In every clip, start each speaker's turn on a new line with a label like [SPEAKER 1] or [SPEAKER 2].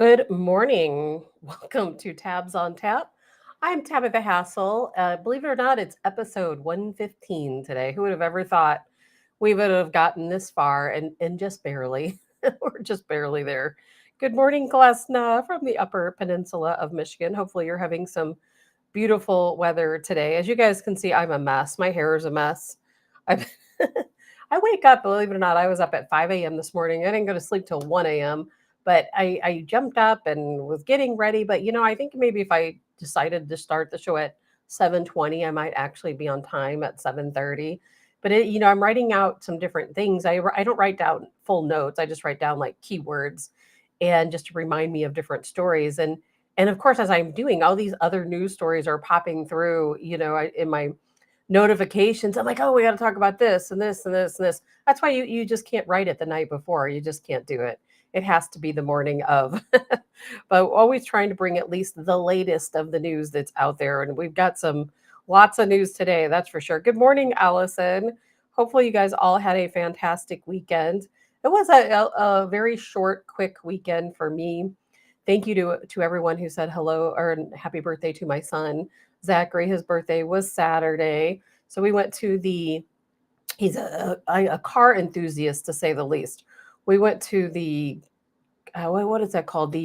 [SPEAKER 1] Good morning. Welcome to Tabs on Tap. I'm Tabitha Hassell. Believe it or not, it's episode 115 today. Who would have ever thought we would have gotten this far and just barely, we're just barely there. Good morning, Glesna from the Upper Peninsula of Michigan. Hopefully, you're having some beautiful weather today. As you guys can see, I'm a mess. My hair is a mess. I I wake up, believe it or not, I was up at 5 a.m. this morning. I didn't go to sleep till 1 a.m., but I jumped up and was getting ready. But, I think maybe if I decided to start the show at 7:20, I might actually be on time at 7:30. But, I'm writing out some different things. I don't write down full notes. I just write down like keywords and just to remind me of different stories. And of course, as I'm doing, all these other news stories are popping through, in my notifications. I'm like, oh, we got to talk about this and this and this and this. That's why you just can't write it the night before. You just can't do it. It has to be the morning of. But always trying to bring at least the latest of the news that's out there. And we've got some lots of news today, that's for sure. Good morning, Allison. Hopefully, you guys all had a fantastic weekend. It was a very short, quick weekend for me. Thank you to everyone who said hello or happy birthday to my son, Zachary. His birthday was Saturday. So we went to he's a car enthusiast to say the least. We went to what is that called? I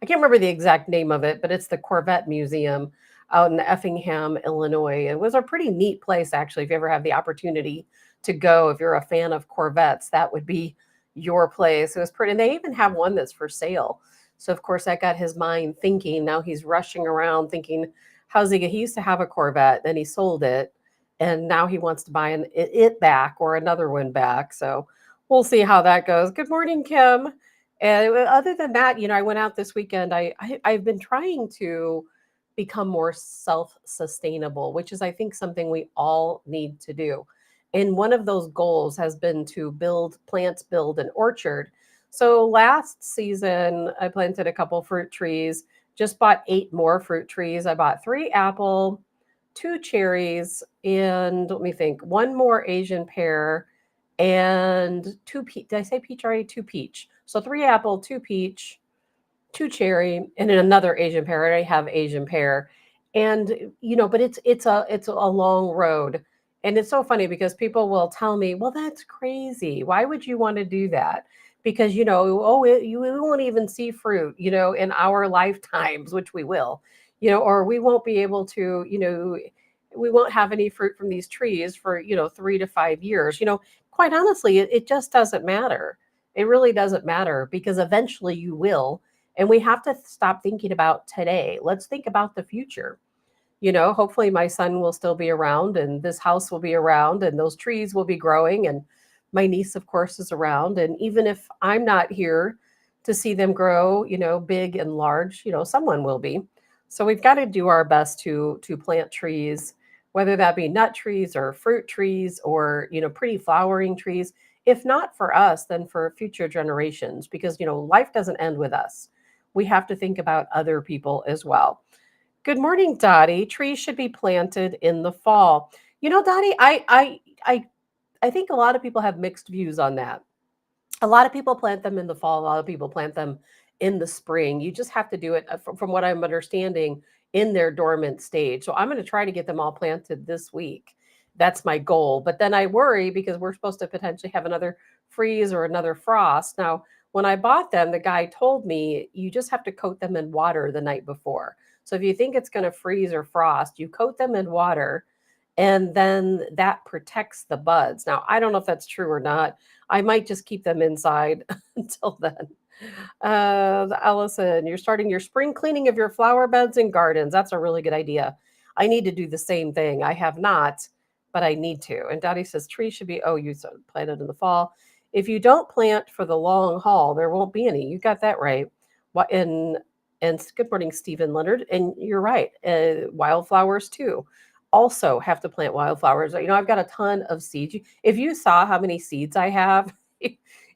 [SPEAKER 1] can't remember the exact name of it, but it's the Corvette Museum out in Effingham, Illinois. It was a pretty neat place, actually. If you ever have the opportunity to go, if you're a fan of Corvettes, that would be your place. It was pretty, and they even have one that's for sale. So of course that got his mind thinking. Now he's rushing around thinking, he used to have a Corvette, then he sold it, and now he wants to buy it back or another one back. So we'll see how that goes. Good morning, Kim. And other than that, I went out this weekend. I've been trying to become more self-sustainable, which is I think something we all need to do. And one of those goals has been to build an orchard. So last season, I planted a couple fruit trees, just bought 8 more fruit trees. I bought 3 apple, 2 cherries, and let me think, 1 more Asian pear, and two peach. Did I say peach already? 2 peach. So 3 apple, 2 peach, 2 cherry, and then another Asian pear. I already have Asian pear, and but it's a long road, and it's so funny because people will tell me, "Well, that's crazy. Why would you want to do that?" Because we won't even see fruit, in our lifetimes, which we will, or we won't be able to, we won't have any fruit from these trees for 3 to 5 years. Quite honestly, it just doesn't matter. It really doesn't matter because eventually you will. And we have to stop thinking about today. Let's think about the future. Hopefully my son will still be around and this house will be around and those trees will be growing. And my niece, of course, is around. And even if I'm not here to see them grow, big and large, someone will be. So we've got to do our best to plant trees, whether that be nut trees or fruit trees or, pretty flowering trees. If not for us, then for future generations, because, life doesn't end with us. We have to think about other people as well. Good morning, Dottie. Trees should be planted in the fall. Dottie, I think a lot of people have mixed views on that. A lot of people plant them in the fall. A lot of people plant them in the spring. You just have to do it, from what I'm understanding, in their dormant stage. So I'm going to try to get them all planted this week. That's my goal. But then I worry because we're supposed to potentially have another freeze or another frost. Now, when I bought them, the guy told me you just have to coat them in water the night before. So if you think it's going to freeze or frost, you coat them in water and then that protects the buds. Now, I don't know if that's true or not. I might just keep them inside until then. Allison, you're starting your spring cleaning of your flower beds and gardens. That's a really good idea. I need to do the same thing. I have not, but I need to. And Dottie says trees should be, you planted in the fall. If you don't plant for the long haul, there won't be any. You got that right. What and good morning, Stephen Leonard. And you're right. Wildflowers too. Also have to plant wildflowers. I've got a ton of seeds. If you saw how many seeds I have,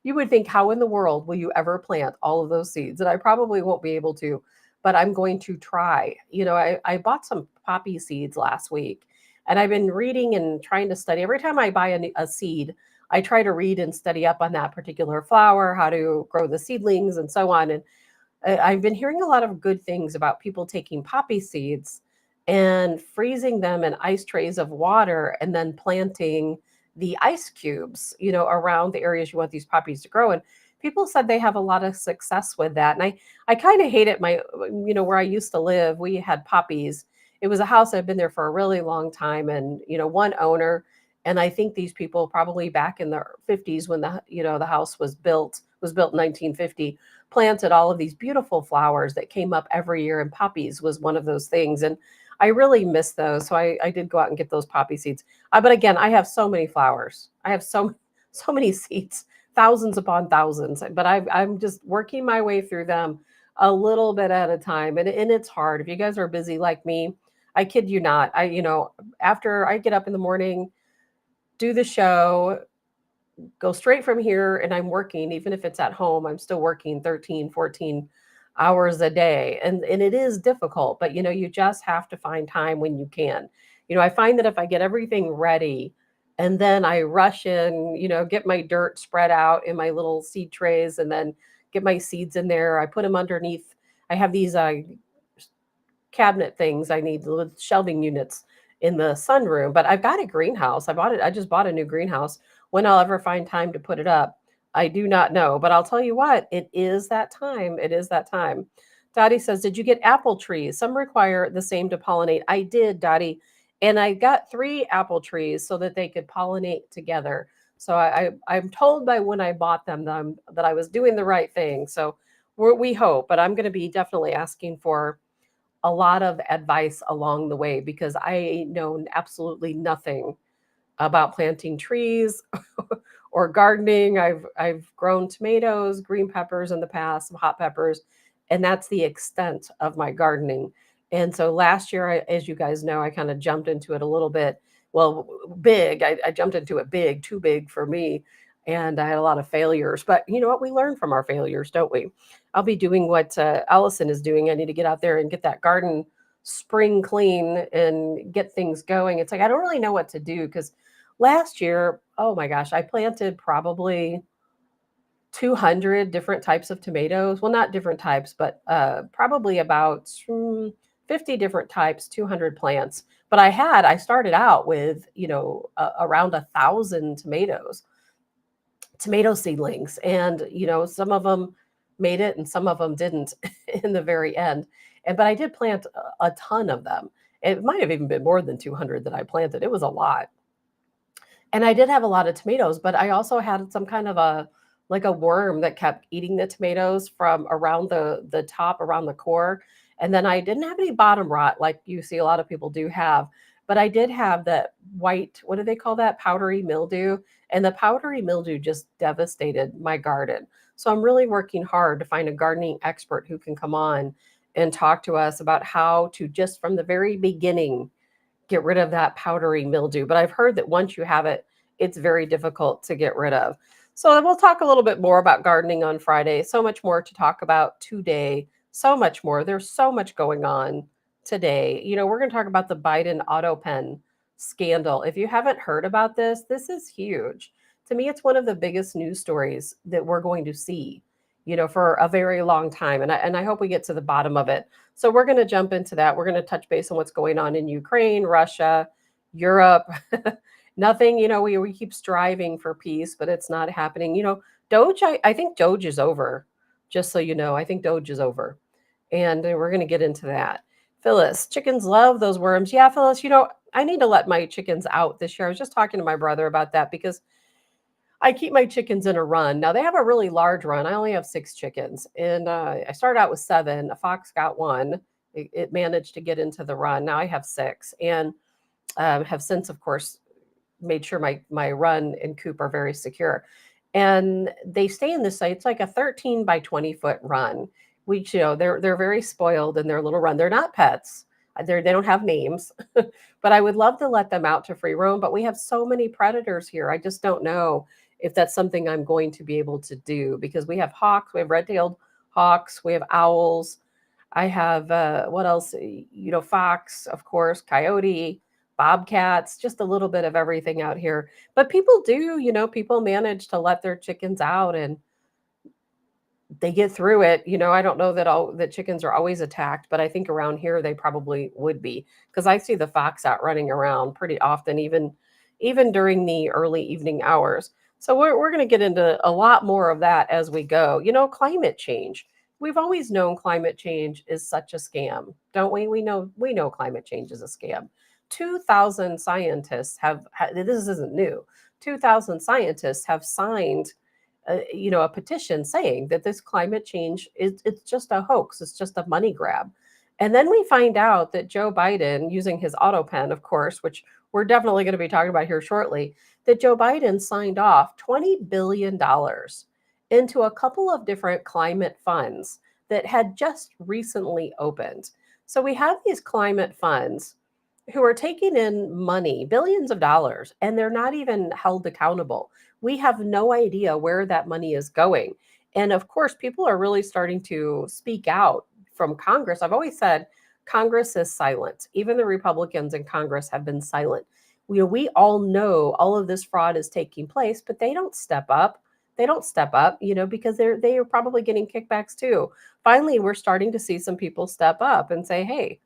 [SPEAKER 1] you would think, how in the world will you ever plant all of those seeds? And I probably won't be able to, but I'm going to try. I bought some poppy seeds last week, and I've been reading and trying to study. Every time I buy a seed, I try to read and study up on that particular flower, how to grow the seedlings and so on. I've been hearing a lot of good things about people taking poppy seeds and freezing them in ice trays of water and then planting the ice cubes, around the areas you want these poppies to grow. And people said they have a lot of success with that. And I kind of hate it. Where I used to live, we had poppies. It was a house that had been there for a really long time, and one owner. And I think these people probably back in the 50s when the house was built in 1950, planted all of these beautiful flowers that came up every year, and poppies was one of those things. And I really miss those. So I did go out and get those poppy seeds. But again, I have so many flowers. I have so many seeds, thousands upon thousands. But I'm just working my way through them a little bit at a time. And it's hard. If you guys are busy like me, I kid you not. After I get up in the morning, do the show, go straight from here, and I'm working. Even if it's at home, I'm still working 13, 14 hours a day. And it is difficult, but you just have to find time when you can. I find that if I get everything ready and then I rush in, get my dirt spread out in my little seed trays and then get my seeds in there, I put them underneath. I have these cabinet things I need, the shelving units in the sunroom. But I've got a greenhouse. I just bought a new greenhouse. When I'll ever find time to put it up, I do not know. But I'll tell you what, it is that time. It is that time. Dottie says, did you get apple trees? Some require the same to pollinate. I did, Dottie. And I got 3 apple trees so that they could pollinate together. So I'm told by when I bought them that I was doing the right thing. So we hope, but I'm going to be definitely asking for a lot of advice along the way because I know absolutely nothing about planting trees or gardening. I've grown tomatoes, green peppers in the past, some hot peppers, and that's the extent of my gardening. And so last year, as you guys know, I kind of jumped into it a little bit. Well, big. I jumped into it big, too big for me, and I had a lot of failures. But you know what? We learn from our failures, don't we? I'll be doing what Allison is doing. I need to get out there and get that garden spring clean and get things going. It's like I don't really know what to do because last year, oh my gosh, I planted probably 200 different types of tomatoes. Well, not different types, but probably about 50 different types, 200 plants. But I started out with, around 1,000 tomato seedlings. And, some of them made it and some of them didn't in the very end. But I did plant a ton of them. It might have even been more than 200 that I planted. It was a lot. And I did have a lot of tomatoes, but I also had some kind of like a worm that kept eating the tomatoes from around the top, around the core. And then I didn't have any bottom rot like you see a lot of people do have, but I did have that white, what do they call that? Powdery mildew. And the powdery mildew just devastated my garden. So I'm really working hard to find a gardening expert who can come on and talk to us about how to just from the very beginning get rid of that powdery mildew. But I've heard that once you have it, it's very difficult to get rid of. So we'll talk a little bit more about gardening on Friday. So much more to talk about today. So much more. There's so much going on today. We're going to talk about the Biden auto pen scandal. If you haven't heard about this, this is huge. To me, it's one of the biggest news stories that we're going to see, for a very long time. And I hope we get to the bottom of it. So we're going to jump into that. We're going to touch base on what's going on in Ukraine, Russia, Europe. Nothing, we keep striving for peace, but it's not happening. DOGE, I think DOGE is over, just so you know. I think DOGE is over. And we're going to get into that. Phyllis, chickens love those worms. Yeah, Phyllis, I need to let my chickens out this year. I was just talking to my brother about that because I keep my chickens in a run. Now they have a really large run. I only have 6 chickens, and I started out with 7. A fox got 1. It managed to get into the run. Now I have 6, and have since, of course, made sure my run and coop are very secure. And they stay in this site. It's like a 13 by 20 foot run. Which they're very spoiled in their little run. They're not pets. They don't have names, but I would love to let them out to free roam. But we have so many predators here. I just don't know if that's something I'm going to be able to do because we have hawks, we have red-tailed hawks, we have owls. I have what else? Fox, of course, coyote, bobcats, just a little bit of everything out here. But people do, people manage to let their chickens out and they get through it. I don't know that chickens are always attacked, but I think around here they probably would be, because I see the fox out running around pretty often, even during the early evening hours. So we're going to get into a lot more of that as we go. Climate change. We've always known climate change is such a scam, don't we? We know climate change is a scam. 2,000 scientists this isn't new. 2,000 scientists have signed a petition saying that this climate change it's just a hoax, it's just a money grab. And then we find out that Joe Biden, using his auto pen, of course, which we're definitely going to be talking about here shortly, that Joe Biden signed off $20 billion into a couple of different climate funds that had just recently opened. So we have these climate funds who are taking in money, billions of dollars, and they're not even held accountable. We have no idea where that money is going. And of course, people are really starting to speak out from Congress. I've always said Congress is silent. Even the Republicans in Congress have been silent. We all know all of this fraud is taking place, but they don't step up. They don't step up, because they are probably getting kickbacks too. Finally, we're starting to see some people step up and say, hey,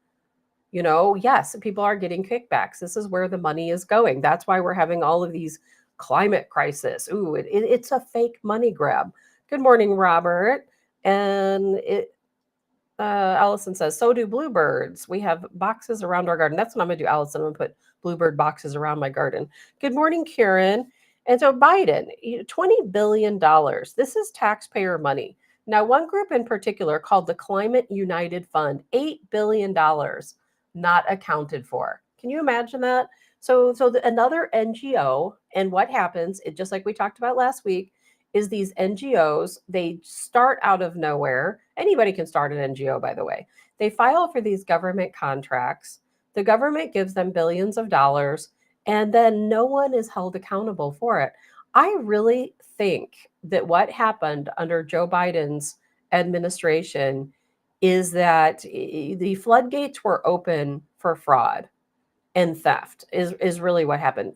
[SPEAKER 1] yes, people are getting kickbacks. This is where the money is going. That's why we're having all of these climate crisis. Ooh, it's a fake money grab. Good morning, Robert. And Allison says, so do bluebirds. We have boxes around our garden. That's what I'm going to do, Allison. I'm going to put bluebird boxes around my garden. Good morning, Karen. And so Biden, $20 billion. This is taxpayer money. Now, one group in particular called the Climate United Fund, $8 billion not accounted for. Can you imagine that? So another NGO, and what happens, just like we talked about last week, is these NGOs, they start out of nowhere. Anybody can start an NGO, by the way. They file for these government contracts. The government gives them billions of dollars, and then no one is held accountable for it. I really think that what happened under Joe Biden's administration is that the floodgates were open for fraud and theft is really what happened.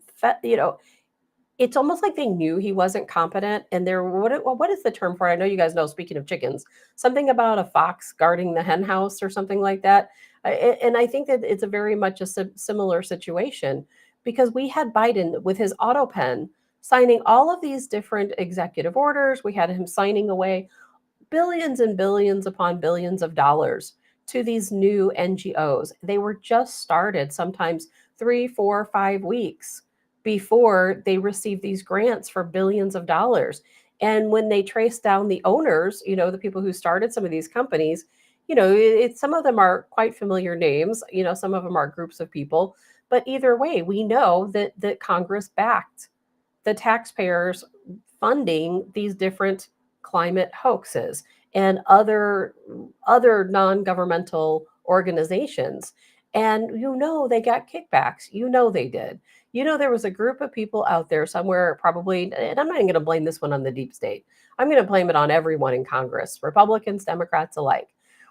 [SPEAKER 1] It's almost like they knew he wasn't competent, and what is the term for it? I know you guys know, speaking of chickens, something about a fox guarding the hen house or something like that. And I think that it's a very much a similar situation, because we had Biden with his auto pen signing all of these different executive orders. We had him signing away billions and billions upon billions of dollars to these new NGOs. They were just started, sometimes 3, 4, 5 weeks before they received these grants for billions of dollars. And when they trace down the owners, the people who started some of these companies, some of them are quite familiar names, some of them are groups of people. But either way, we know that Congress backed the taxpayers funding these different climate hoaxes and other non-governmental organizations. And they got kickbacks. They did. There was a group of people out there somewhere, probably, and I'm not even going to blame this one on the deep state. I'm going to blame it on everyone in Congress, Republicans, Democrats alike,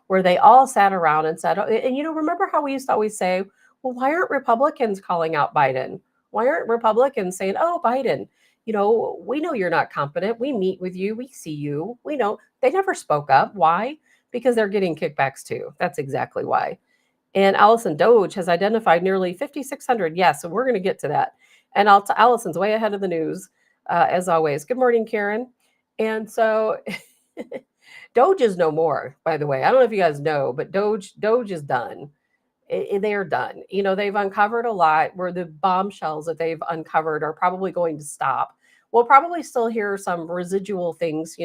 [SPEAKER 1] where they all sat around and said, and remember how we used to always say, well, why aren't Republicans calling out Biden? Why aren't Republicans saying, oh, Biden, we know you're not competent. We meet with you. We see you. We know. They never spoke up. Why? Because they're getting kickbacks too. That's exactly why. And Allison, DOGE has identified nearly 5,600. Yes, so we're going to get to that. And Allison's way ahead of the news, as always. Good morning, Karen. And so DOGE is no more, by the way. I don't know if you guys know, but DOGE is done. They're done. They've uncovered a lot, where the bombshells that they've uncovered are probably going to stop. We'll probably still hear some residual things.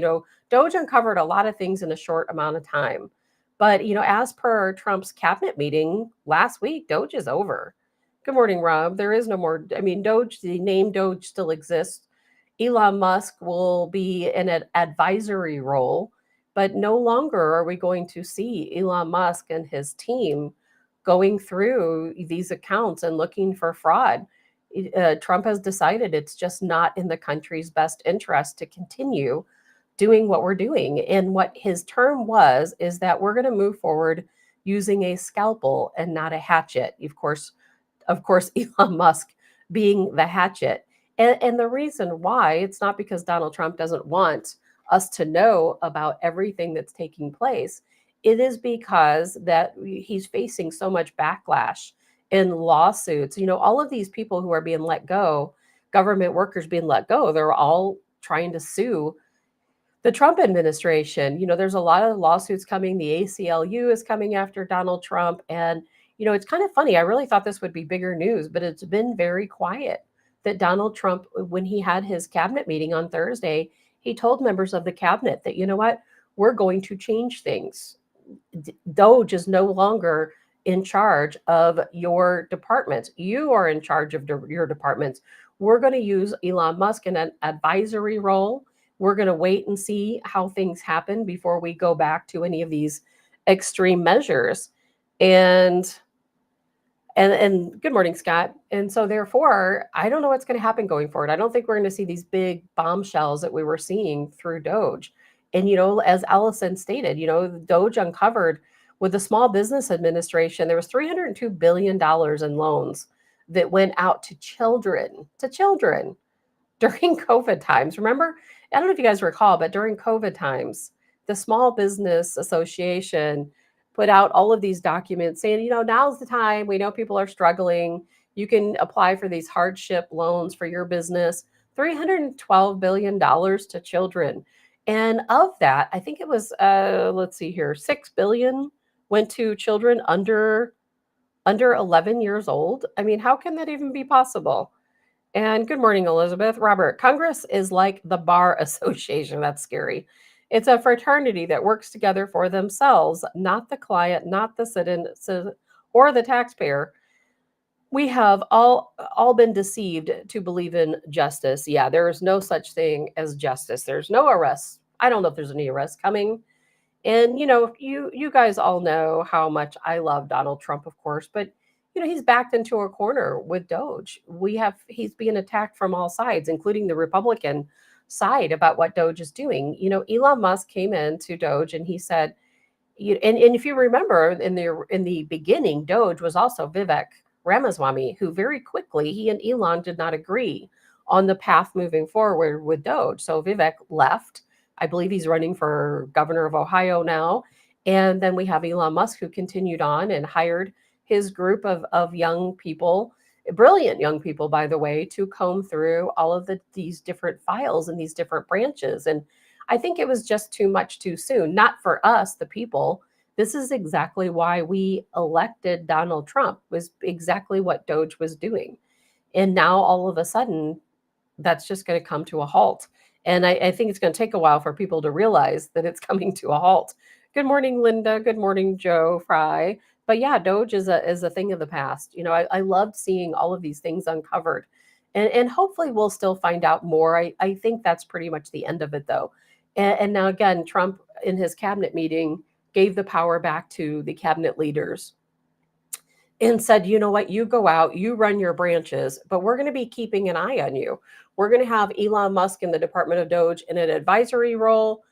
[SPEAKER 1] DOGE uncovered a lot of things in a short amount of time. But, as per Trump's cabinet meeting last week, DOGE is over. Good morning, Rob. There is no more. I mean, DOGE, the name DOGE still exists. Elon Musk will be in an advisory role, but no longer are we going to see Elon Musk and his team going through these accounts and looking for fraud. Trump has decided it's just not in the country's best interest to continue doing what we're doing. And what his term is that we're going to move forward using a scalpel and not a hatchet. Of course, Elon Musk being the hatchet. And the reason why, it's not because Donald Trump doesn't want us to know about everything that's taking place, it is because that he's facing so much backlash in lawsuits. All of these people who are being let go, government workers being let go, they're all trying to sue the Trump administration. There's a lot of lawsuits coming. The ACLU is coming after Donald Trump. And, it's kind of funny. I really thought this would be bigger news, but it's been very quiet that Donald Trump, when he had his cabinet meeting on Thursday, he told members of the cabinet that, you know what, we're going to change things. DOGE is no longer in charge of your departments. You are in charge of your departments. We're going to use Elon Musk in an advisory role. We're going to wait and see how things happen before we go back to any of these extreme measures. And good morning, Scott. And so therefore, I don't know what's going to happen going forward. I don't think we're going to see these big bombshells that we were seeing through DOGE. And, as Allison stated, DOGE uncovered with the Small Business Administration, there was $302 billion in loans that went out to children during COVID times. Remember? I don't know if you guys recall, but during COVID times, the Small Business Association put out all of these documents saying, now's the time. We know people are struggling. You can apply for these hardship loans for your business. $312 billion to children. And of that, I think it was, let's see here, $6 billion went to children under 11 years old. I mean, how can that even be possible? And good morning, Elizabeth. Robert, Congress is like the Bar Association. That's scary. It's a fraternity that works together for themselves, not the client, not the citizen or the taxpayer. We have all been deceived to believe in justice. Yeah, there is no such thing as justice. There's no arrests. I don't know if there's any arrests coming. And you guys all know how much I love Donald Trump, of course, but he's backed into a corner with DOGE. He's being attacked from all sides, including the Republican side, about what DOGE is doing. Elon Musk came into DOGE and he said, and if you remember in the beginning, DOGE was also Vivek Ramaswamy, who very quickly, he and Elon did not agree on the path moving forward with DOGE. So Vivek left. I believe he's running for governor of Ohio now. And then we have Elon Musk, who continued on and hired his group of young people, brilliant young people, by the way, to comb through all of these different files and these different branches. And I think it was just too much too soon, not for us, the people. This is exactly why we elected Donald Trump, was exactly what DOGE was doing. And now all of a sudden, that's just going to come to a halt. And I think it's going to take a while for people to realize that it's coming to a halt. Good morning, Linda. Good morning, Joe Fry. But yeah, DOGE is a thing of the past. I loved seeing all of these things uncovered. And hopefully we'll still find out more. I think that's pretty much the end of it, though. And now, again, Trump, in his cabinet meeting, gave the power back to the cabinet leaders and said, you know what, you go out, you run your branches, but we're going to be keeping an eye on you. We're going to have Elon Musk in the Department of DOGE in an advisory role.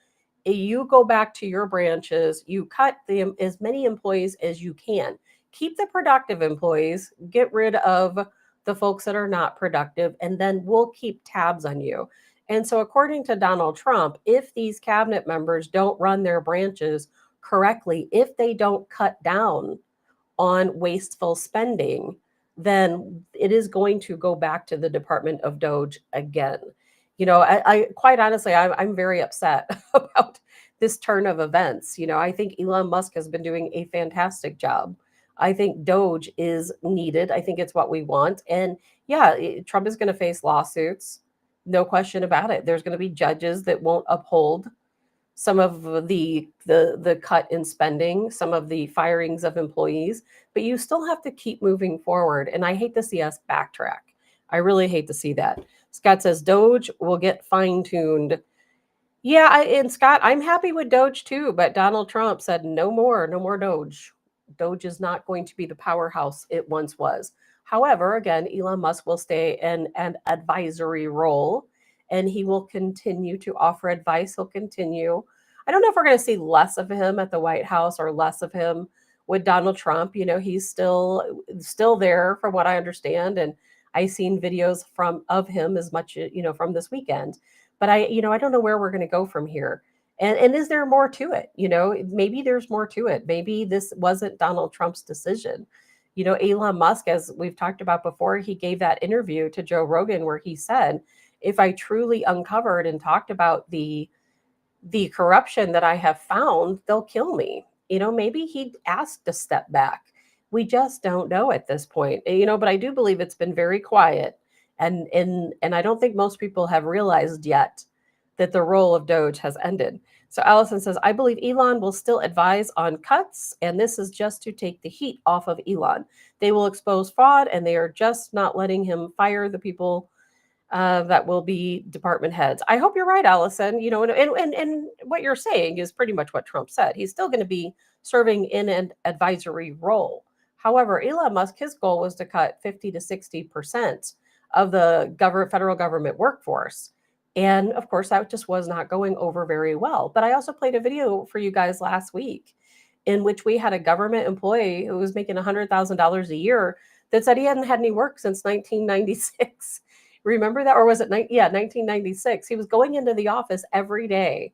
[SPEAKER 1] You go back to your branches, you cut as many employees as you can. Keep the productive employees, get rid of the folks that are not productive, and then we'll keep tabs on you. And so according to Donald Trump, if these cabinet members don't run their branches correctly, if they don't cut down on wasteful spending, then it is going to go back to the Department of DOGE again. I quite honestly, I'm very upset about this turn of events. I think Elon Musk has been doing a fantastic job. I think DOGE is needed. I think it's what we want. And yeah, Trump is going to face lawsuits. No question about it. There's going to be judges that won't uphold some of the cut in spending, some of the firings of employees, but you still have to keep moving forward. And I hate to see us backtrack. I really hate to see that. Scott says DOGE will get fine-tuned. Yeah, and Scott, I'm happy with DOGE too, but Donald Trump said no more DOGE. DOGE is not going to be the powerhouse it once was. However, again, Elon Musk will stay in an advisory role, and he will continue to offer advice. He'll continue. I don't know if we're going to see less of him at the White House or less of him with Donald Trump. He's still there from what I understand, and I've seen videos of him as much, from this weekend. But I don't know where we're going to go from here. And is there more to it? Maybe there's more to it. Maybe this wasn't Donald Trump's decision. Elon Musk, as we've talked about before, he gave that interview to Joe Rogan where he said, if I truly uncovered and talked about the corruption that I have found, they'll kill me. Maybe he asked to step back. We just don't know at this point. But I do believe it's been very quiet. And I don't think most people have realized yet that the role of DOGE has ended. So Allison says, I believe Elon will still advise on cuts, and this is just to take the heat off of Elon. They will expose fraud, and they are just not letting him fire the people that will be department heads. I hope you're right, Allison. And what you're saying is pretty much what Trump said. He's still going to be serving in an advisory role. However, Elon Musk, his goal was to cut 50 to 60% of the federal government workforce. And of course, that just was not going over very well. But I also played a video for you guys last week in which we had a government employee who was making $100,000 a year that said he hadn't had any work since 1996. Remember that? Or was it 1996? He was going into the office every day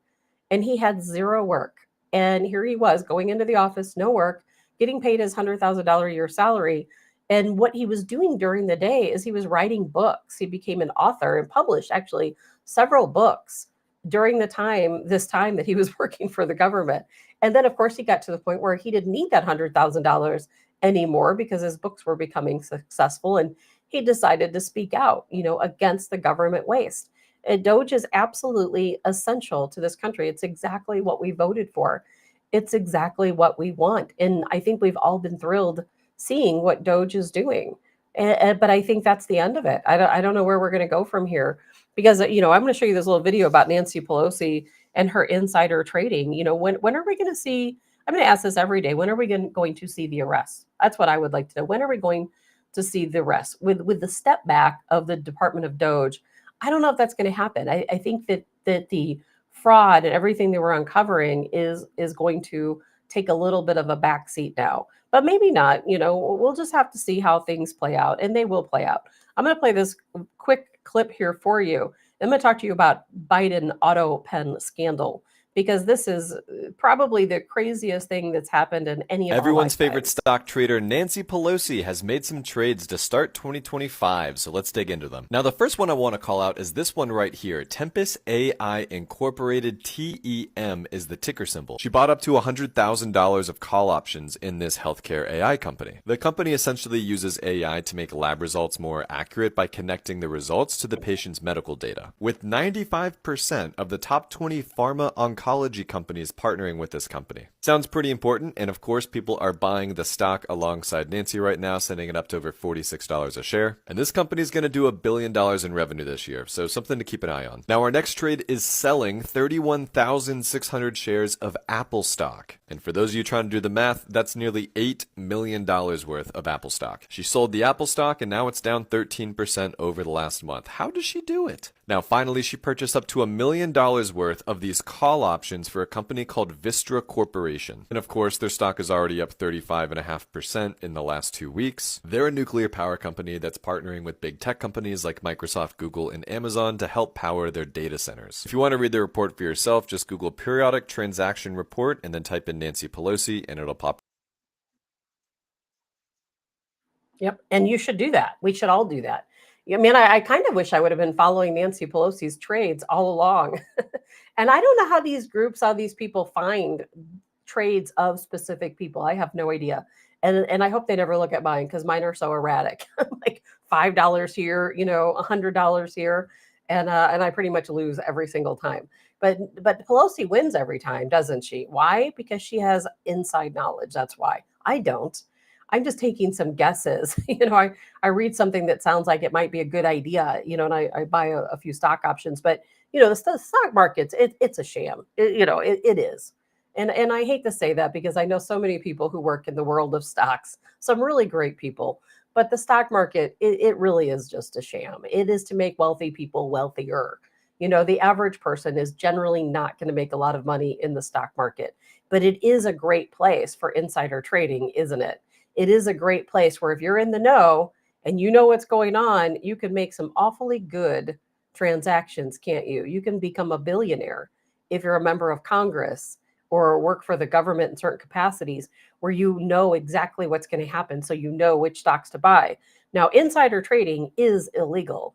[SPEAKER 1] and he had zero work. And here he was going into the office, no work, getting paid his $100,000 a year salary. And what he was doing during the day is he was writing books. He became an author and published actually several books during this time that he was working for the government. And then, of course, he got to the point where he didn't need that $100,000 anymore because his books were becoming successful. And he decided to speak out, against the government waste. And DOGE is absolutely essential to this country. It's exactly what we voted for. It's exactly what we want. And I think we've all been thrilled seeing what DOGE is doing. But I think that's the end of it. I don't know where we're going to go from here because, I'm going to show you this little video about Nancy Pelosi and her insider trading. When are we going to see? I'm going to ask this every day. When are we going to see the arrests? That's what I would like to know. When are we going to see the rest with the step back of the Department of DOGE? I don't know if that's going to happen. I think that the fraud and everything they were uncovering is going to take a little bit of a backseat now, but maybe not. We'll just have to see how things play out, and they will play out. I'm going to play this quick clip here for you. I'm going to talk to you about Biden auto pen scandal, because this is probably the craziest thing that's happened in any of
[SPEAKER 2] Everyone's favorite stock trader, Nancy Pelosi, has made some trades to start 2025, so let's dig into them. Now, the first one I want to call out is this one right here. Tempest AI Incorporated, TEM is the ticker symbol. She bought up to $100,000 of call options in this healthcare AI company. The company essentially uses AI to make lab results more accurate by connecting the results to the patient's medical data. With 95% of the top 20 pharma oncology companies partnering with this company. Sounds pretty important, and of course people are buying the stock alongside Nancy right now, sending it up to over $46 a share. And this company is going to do $1 billion in revenue this year, so something to keep an eye on. Now our next trade is selling 31,600 shares of Apple stock. And for those of you trying to do the math, that's nearly $8 million worth of Apple stock. She sold the Apple stock and now it's down 13% over the last month. How does she do it? Now finally, she purchased up to $1 million worth of these call options for a company called Vistra Corporation. And of course, their stock is already up 35.5% in the last 2 weeks. They're a nuclear power company that's partnering with big tech companies like Microsoft, Google, and Amazon to help power their data centers. If you want to read the report for yourself, just Google periodic transaction report and then type in Nancy Pelosi and it'll pop.
[SPEAKER 1] Yep. And you should do that. We should all do that. I mean, I kind of wish I would have been following Nancy Pelosi's trades all along. And I don't know how these people find trades of specific people. I have no idea. And I hope they never look at mine because mine are so erratic. Like $5 here, $100 here. And I pretty much lose every single time. But Pelosi wins every time, doesn't she? Why? Because she has inside knowledge. That's why. I don't. I'm just taking some guesses. I read something that sounds like it might be a good idea, and I buy a few stock options. But, the stock markets, it's a sham. It is. And I hate to say that because I know so many people who work in the world of stocks, some really great people. But the stock market, it really is just a sham. It is to make wealthy people wealthier. The average person is generally not going to make a lot of money in the stock market. But it is a great place for insider trading, isn't it? It is a great place where if you're in the know and you know what's going on, you can make some awfully good transactions, can't you? You can become a billionaire if you're a member of Congress or work for the government in certain capacities where you know exactly what's going to happen, so you know which stocks to buy. Now, insider trading is illegal.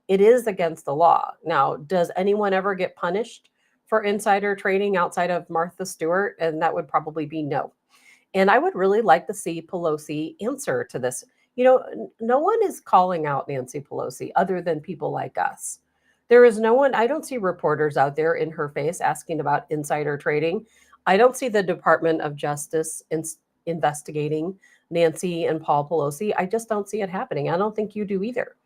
[SPEAKER 1] It is against the law. Now, does anyone ever get punished for insider trading outside of Martha Stewart? And that would probably be no. And I would really like to see Pelosi answer to this. No one is calling out Nancy Pelosi other than people like us. There is no one, I don't see reporters out there in her face asking about insider trading. I don't see the Department of Justice investigating Nancy and Paul Pelosi. I just don't see it happening. I don't think you do either.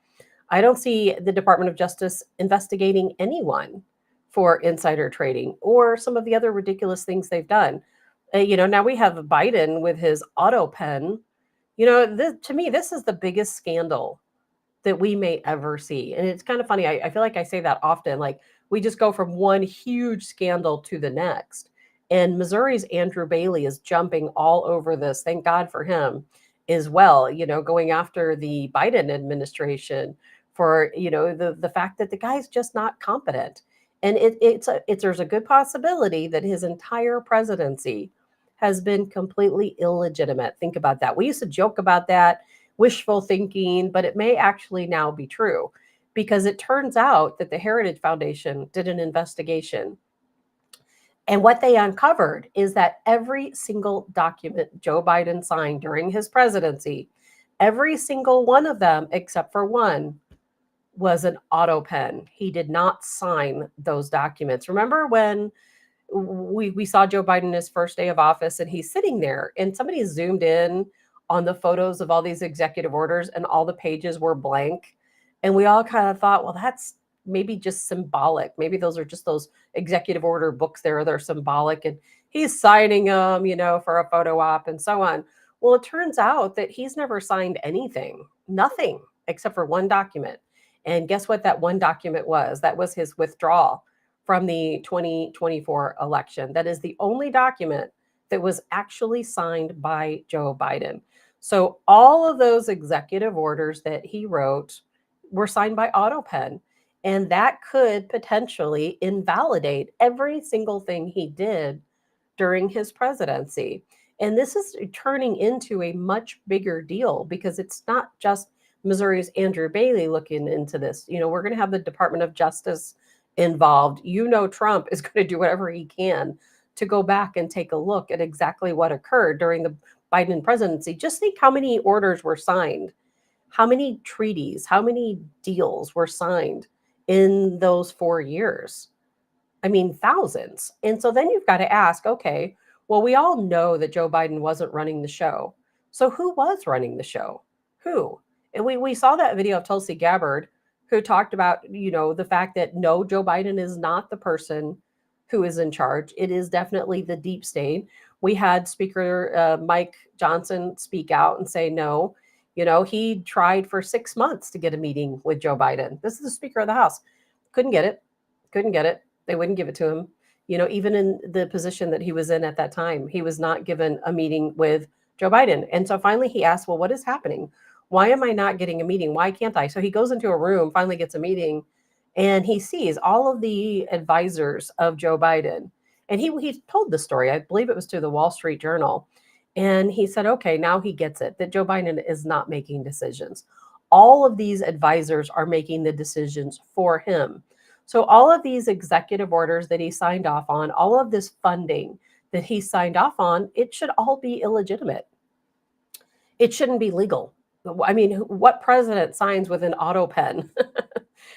[SPEAKER 1] I don't see the Department of Justice investigating anyone for insider trading or some of the other ridiculous things they've done. Now we have Biden with his auto pen. To me, this is the biggest scandal that we may ever see. And it's kind of funny. I feel like I say that often. Like we just go from one huge scandal to the next. And Missouri's Andrew Bailey is jumping all over this. Thank God for him as well, going after the Biden administration for, the fact that the guy's just not competent. And there's a good possibility that his entire presidency has been completely illegitimate. Think about that. We used to joke about that, wishful thinking, but it may actually now be true because it turns out that the Heritage Foundation did an investigation. And what they uncovered is that every single document Joe Biden signed during his presidency, every single one of them, except for one, was an auto pen. He did not sign those documents. Remember when we saw Joe Biden his first day of office and he's sitting there and somebody zoomed in on the photos of all these executive orders and all the pages were blank. And we all kind of thought, well, that's maybe just symbolic. Maybe those are just those executive order books there. They're symbolic and he's signing them, for a photo op and so on. Well, it turns out that he's never signed anything, nothing except for one document. And guess what that one document was? That was his withdrawal from the 2024 election. That is the only document that was actually signed by Joe Biden. So all of those executive orders that he wrote were signed by AutoPen. And that could potentially invalidate every single thing he did during his presidency. And this is turning into a much bigger deal because it's not just Missouri's Andrew Bailey looking into this. We're going to have the Department of Justice involved. Trump is going to do whatever he can to go back and take a look at exactly what occurred during the Biden presidency. Just think how many orders were signed, how many treaties, how many deals were signed in those 4 years. I mean, thousands. And so then you've got to ask, okay, well, we all know that Joe Biden wasn't running the show. So who was running the show? Who? And we saw that video of Tulsi Gabbard who talked about, the fact that no, Joe Biden is not the person who is in charge. It is definitely the deep state. We had Speaker Mike Johnson speak out and say, no, he tried for 6 months to get a meeting with Joe Biden. This is the Speaker of the House. Couldn't get it. They wouldn't give it to him. Even in the position that he was in at that time, he was not given a meeting with Joe Biden. And so finally he asked, well, what is happening? Why am I not getting a meeting? Why can't I? So he goes into a room, finally gets a meeting, and he sees all of the advisors of Joe Biden. And he told the story. I believe it was to the Wall Street Journal. And he said, okay, now he gets it, that Joe Biden is not making decisions. All of these advisors are making the decisions for him. So all of these executive orders that he signed off on, all of this funding that he signed off on, it should all be illegitimate. It shouldn't be legal. I mean, what president signs with an auto pen?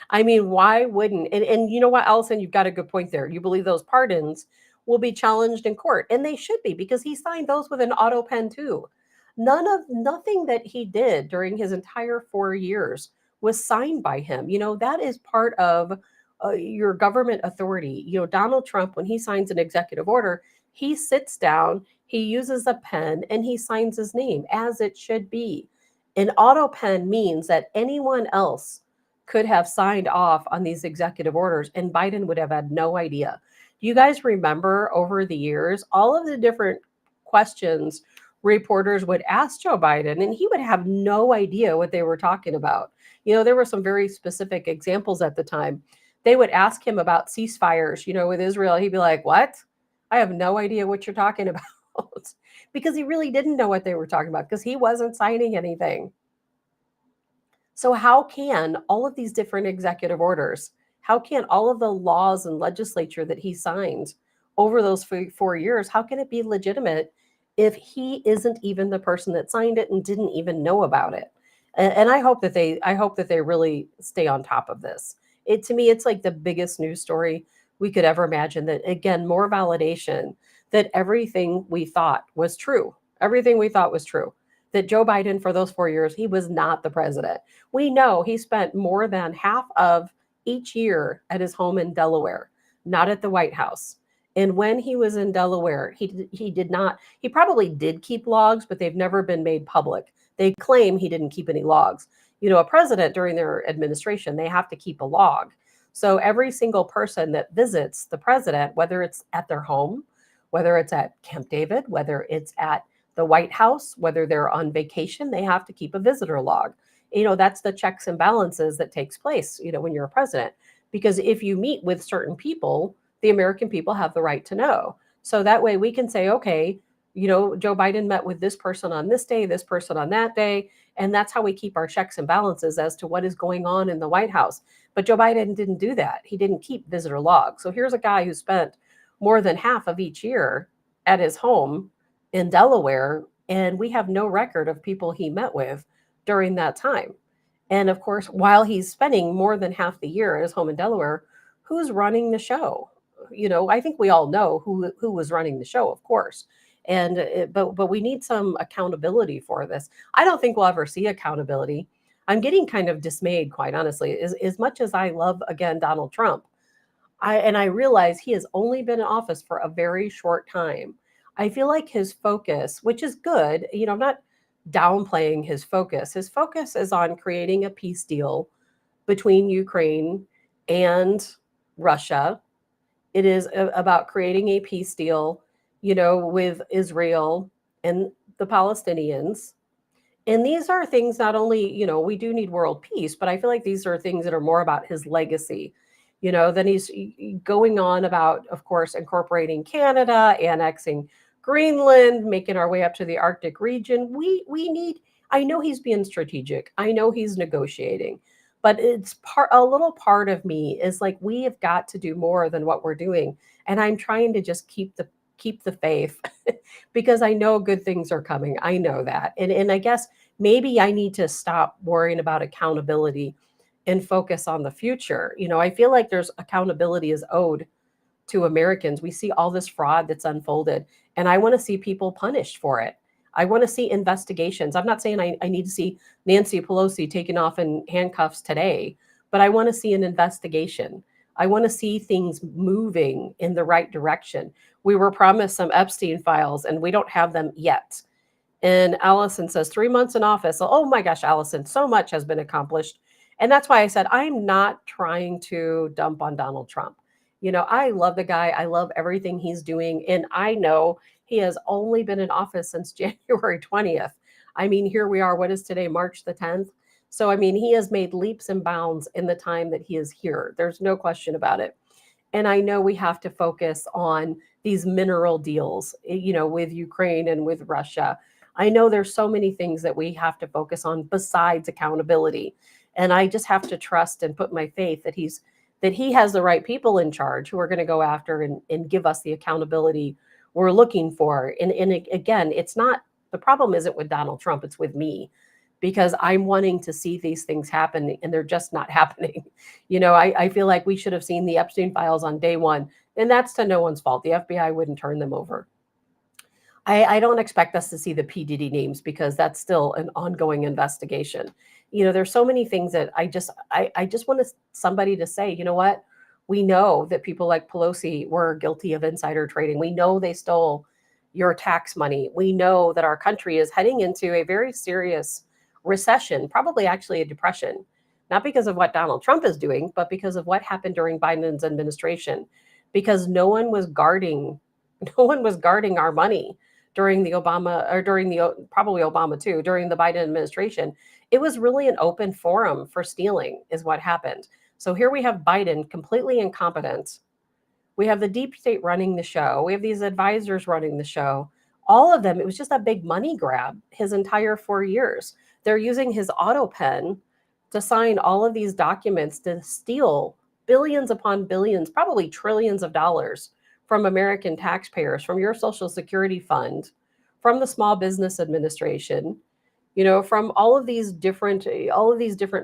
[SPEAKER 1] I mean, why wouldn't? And you know what, Allison, you've got a good point there. You believe those pardons will be challenged in court, and they should be because he signed those with an auto pen too. Nothing that he did during his entire 4 years was signed by him. That is part of your government authority. Donald Trump, when he signs an executive order, he sits down, he uses a pen, and he signs his name as it should be. An auto pen means that anyone else could have signed off on these executive orders and Biden would have had no idea. Do you guys remember over the years, all of the different questions reporters would ask Joe Biden, and he would have no idea what they were talking about. There were some very specific examples at the time. They would ask him about ceasefires, with Israel. He'd be like, "What? I have no idea what you're talking about." Because he really didn't know what they were talking about because he wasn't signing anything. So, how can all of these different executive orders, how can all of the laws and legislature that he signed over those 4 years, how can it be legitimate if he isn't even the person that signed it and didn't even know about it? And I hope that they really stay on top of this. To me, it's like the biggest news story we could ever imagine. That again, more validation that everything we thought was true. That Joe Biden, for those 4 years, he was not the president. We know he spent more than half of each year at his home in Delaware, not at the White House. And when he was in Delaware, he did not, he probably did keep logs, but they've never been made public. They claim he didn't keep any logs. A president during their administration, they have to keep a log. So every single person that visits the president, whether it's at their home, whether it's at Camp David, whether it's at the White House, whether they're on vacation, they have to keep a visitor log. That's the checks and balances that takes place, when you're a president. Because if you meet with certain people, the American people have the right to know. So that way we can say, okay, Joe Biden met with this person on this day, this person on that day. And that's how we keep our checks and balances as to what is going on in the White House. But Joe Biden didn't do that. He didn't keep visitor logs. So here's a guy who spent more than half of each year at his home in Delaware, and we have no record of people he met with during that time. And of course, while he's spending more than half the year at his home in Delaware, who's running the show? I think we all know who was running the show, of course. And but we need some accountability for this. I don't think we'll ever see accountability. I'm getting kind of dismayed, quite honestly, as much as I love, again, Donald Trump. I realize he has only been in office for a very short time. I feel like his focus, which is good, I'm not downplaying his focus. His focus is on creating a peace deal between Ukraine and Russia. It is about creating a peace deal, with Israel and the Palestinians. And these are things not only, we do need world peace, but I feel like these are things that are more about his legacy. Then he's going on about, of course, incorporating Canada, annexing Greenland, making our way up to the Arctic region. We need, I know he's being strategic. I know he's negotiating, but a little part of me is like, we have got to do more than what we're doing. And I'm trying to just keep the faith because I know good things are coming. I know that. And I guess maybe I need to stop worrying about accountability and focus on the future. I feel like there's accountability is owed to Americans. We see all this fraud that's unfolded, and I want to see people punished for it. I want to see investigations. I'm not saying I need to see Nancy Pelosi taken off in handcuffs today, but I want to see an investigation. I want to see things moving in the right direction. We were promised some Epstein files, and we don't have them yet. And Allison says 3 months in office. Oh my gosh, Allison, so much has been accomplished. And that's why I said I'm not trying to dump on Donald Trump. I love the guy. I love everything he's doing. And I know he has only been in office since January 20th. I mean, here we are. What is today, March the 10th? So, I mean, he has made leaps and bounds in the time that he is here. There's no question about it. And I know we have to focus on these mineral deals, with Ukraine and with Russia. I know there's so many things that we have to focus on besides accountability. And I just have to trust and put my faith that he has the right people in charge who are going to go after and give us the accountability we're looking for. And again, it's not, the problem isn't with Donald Trump, it's with me, because I'm wanting to see these things happen and they're just not happening. I feel like we should have seen the Epstein files on day one, and that's to no one's fault. The FBI wouldn't turn them over. I don't expect us to see the P. Diddy names because that's still an ongoing investigation. There's so many things that I just want somebody to say, you know what? We know that people like Pelosi were guilty of insider trading. We know they stole your tax money. We know that our country is heading into a very serious recession, probably actually a depression, not because of what Donald Trump is doing, but because of what happened during Biden's administration, because no one was guarding our money. during the Obama, or during the, probably Obama too, during the Biden administration. It was really an open forum for stealing, is what happened. So here we have Biden completely incompetent. We have the deep state running the show. We have these advisors running the show. All of them, it was just a big money grab his entire 4 years. They're using his auto pen to sign all of these documents to steal billions upon billions, probably trillions of dollars from American taxpayers, from your Social Security fund, from the Small Business Administration, from all of these different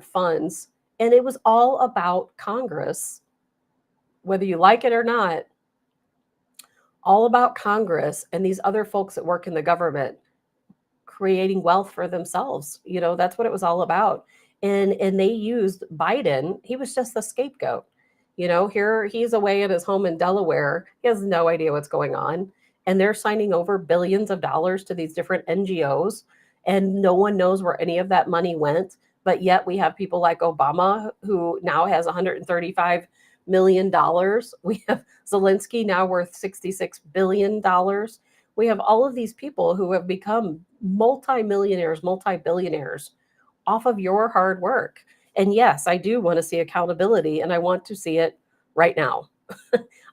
[SPEAKER 1] funds. And it was all about Congress, whether you like it or not, all about Congress and these other folks that work in the government creating wealth for themselves. That's what it was all about. And they used Biden. He was just the scapegoat. Here he's away at his home in Delaware. He has no idea what's going on. And they're signing over billions of dollars to these different NGOs. And no one knows where any of that money went. But yet we have people like Obama, who now has $135 million. We have Zelensky, now worth $66 billion. We have all of these people who have become multimillionaires, multi-billionaires off of your hard work. And yes, I do want to see accountability, and I want to see it right now.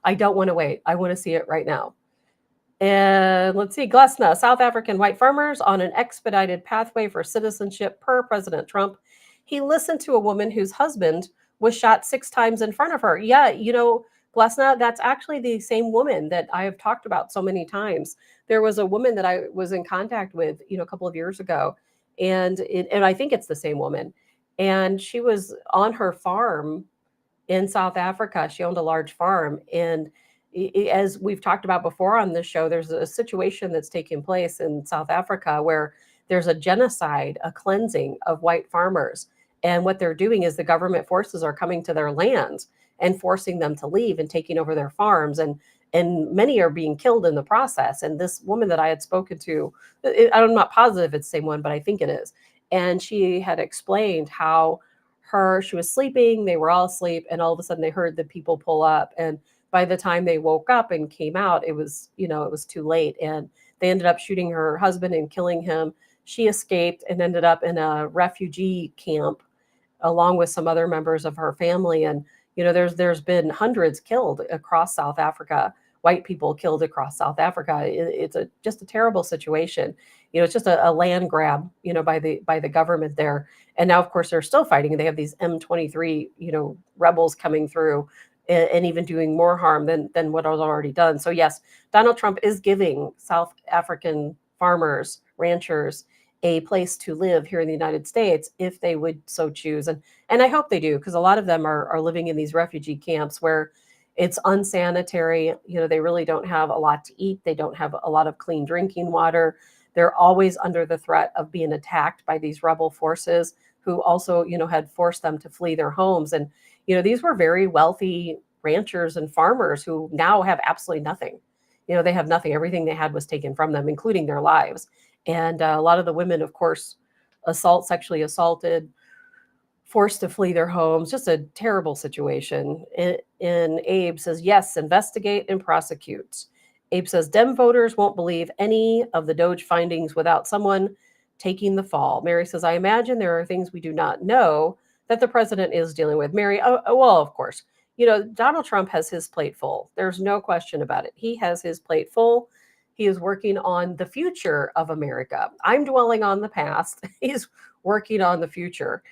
[SPEAKER 1] I don't want to wait. I want to see it right now. And let's see, Glesna, South African white farmers on an expedited pathway for citizenship per President Trump. He listened to a woman whose husband was shot 6 times in front of her. Yeah, Glesna, that's actually the same woman that I have talked about so many times. There was a woman that I was in contact with, a couple of years ago, and I think it's the same woman. And she was on her farm in South Africa. She owned a large farm, and as we've talked about before on this show, there's a situation that's taking place in South Africa where there's a genocide, a cleansing of white farmers. And what they're doing is the government forces are coming to their lands and forcing them to leave and taking over their farms. And many are being killed in the process. And this woman that I had spoken to, I'm not positive it's the same one, but I think it is. And she had explained how she was sleeping, they were all asleep, and all of a sudden they heard the people pull up. And by the time they woke up and came out, it was too late. And they ended up shooting her husband and killing him. She escaped and ended up in a refugee camp along with some other members of her family. And there's been hundreds killed across South Africa, white people killed across South Africa. It's just a terrible situation. It's just a land grab, by the government there. And now, of course, they're still fighting. They have these M23, rebels coming through and even doing more harm than what was already done. So yes, Donald Trump is giving South African farmers, ranchers, a place to live here in the United States if they would so choose. And I hope they do, because a lot of them are living in these refugee camps where it's unsanitary. They really don't have a lot to eat. They don't have a lot of clean drinking water. They're always under the threat of being attacked by these rebel forces who also, had forced them to flee their homes. And, these were very wealthy ranchers and farmers who now have absolutely nothing. They have nothing. Everything they had was taken from them, including their lives. And a lot of the women, of course, sexually assaulted, forced to flee their homes. Just a terrible situation. And Abe says, yes, investigate and prosecute. Abe says, Dem voters won't believe any of the DOGE findings without someone taking the fall. Mary says, I imagine there are things we do not know that the president is dealing with. Mary, well, of course. Donald Trump has his plate full. There's no question about it. He has his plate full. He is working on the future of America. I'm dwelling on the past. He's working on the future.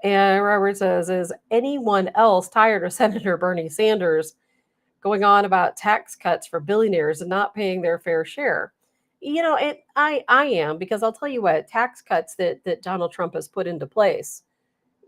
[SPEAKER 1] And Robert says, is anyone else tired of Senator Bernie Sanders going on about tax cuts for billionaires and not paying their fair share? I am, because I'll tell you what, tax cuts that Donald Trump has put into place,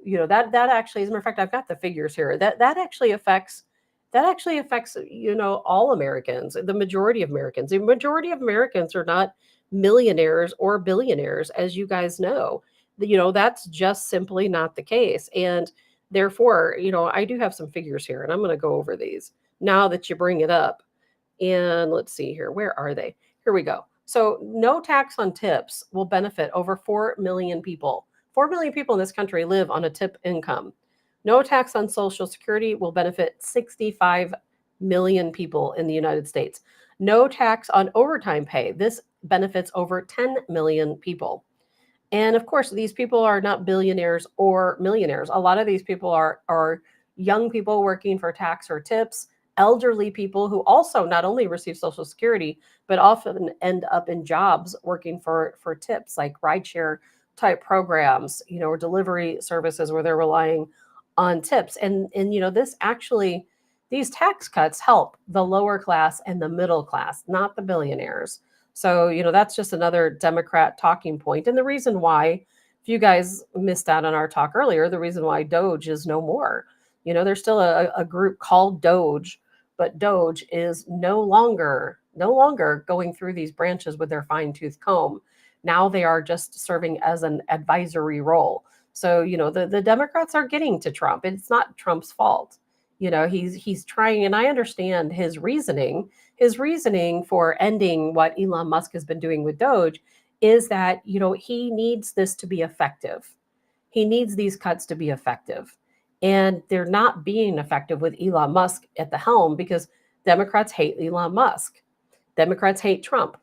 [SPEAKER 1] that actually, as a matter of fact, I've got the figures here, that actually affects all Americans, the majority of Americans. The majority of Americans are not millionaires or billionaires, as you guys know. That's just simply not the case. And therefore, I do have some figures here, and I'm going to go over these now that you bring it up. And let's see here. Where are they? Here we go. So no tax on tips will benefit over 4 million people. 4 million people in this country live on a tip income. No tax on Social Security will benefit 65 million people in the United States. No tax on overtime pay. This benefits over 10 million people. And of course, these people are not billionaires or millionaires. A lot of these people are young people working for tax or tips, elderly people who also not only receive Social Security, but often end up in jobs working for tips, like rideshare type programs, or delivery services where they're relying on tips. And this actually, these tax cuts help the lower class and the middle class, not the billionaires. So, that's just another Democrat talking point. And the reason why, if you guys missed out on our talk earlier, the reason why DOGE is no more. There's still a group called DOGE, but DOGE is no longer going through these branches with their fine-tooth comb. Now they are just serving as an advisory role. So, the Democrats are getting to Trump. It's not Trump's fault. He's trying, and I understand his reasoning. His reasoning for ending what Elon Musk has been doing with DOGE is that, he needs this to be effective. He needs these cuts to be effective. And they're not being effective with Elon Musk at the helm because Democrats hate Elon Musk. Democrats hate Trump.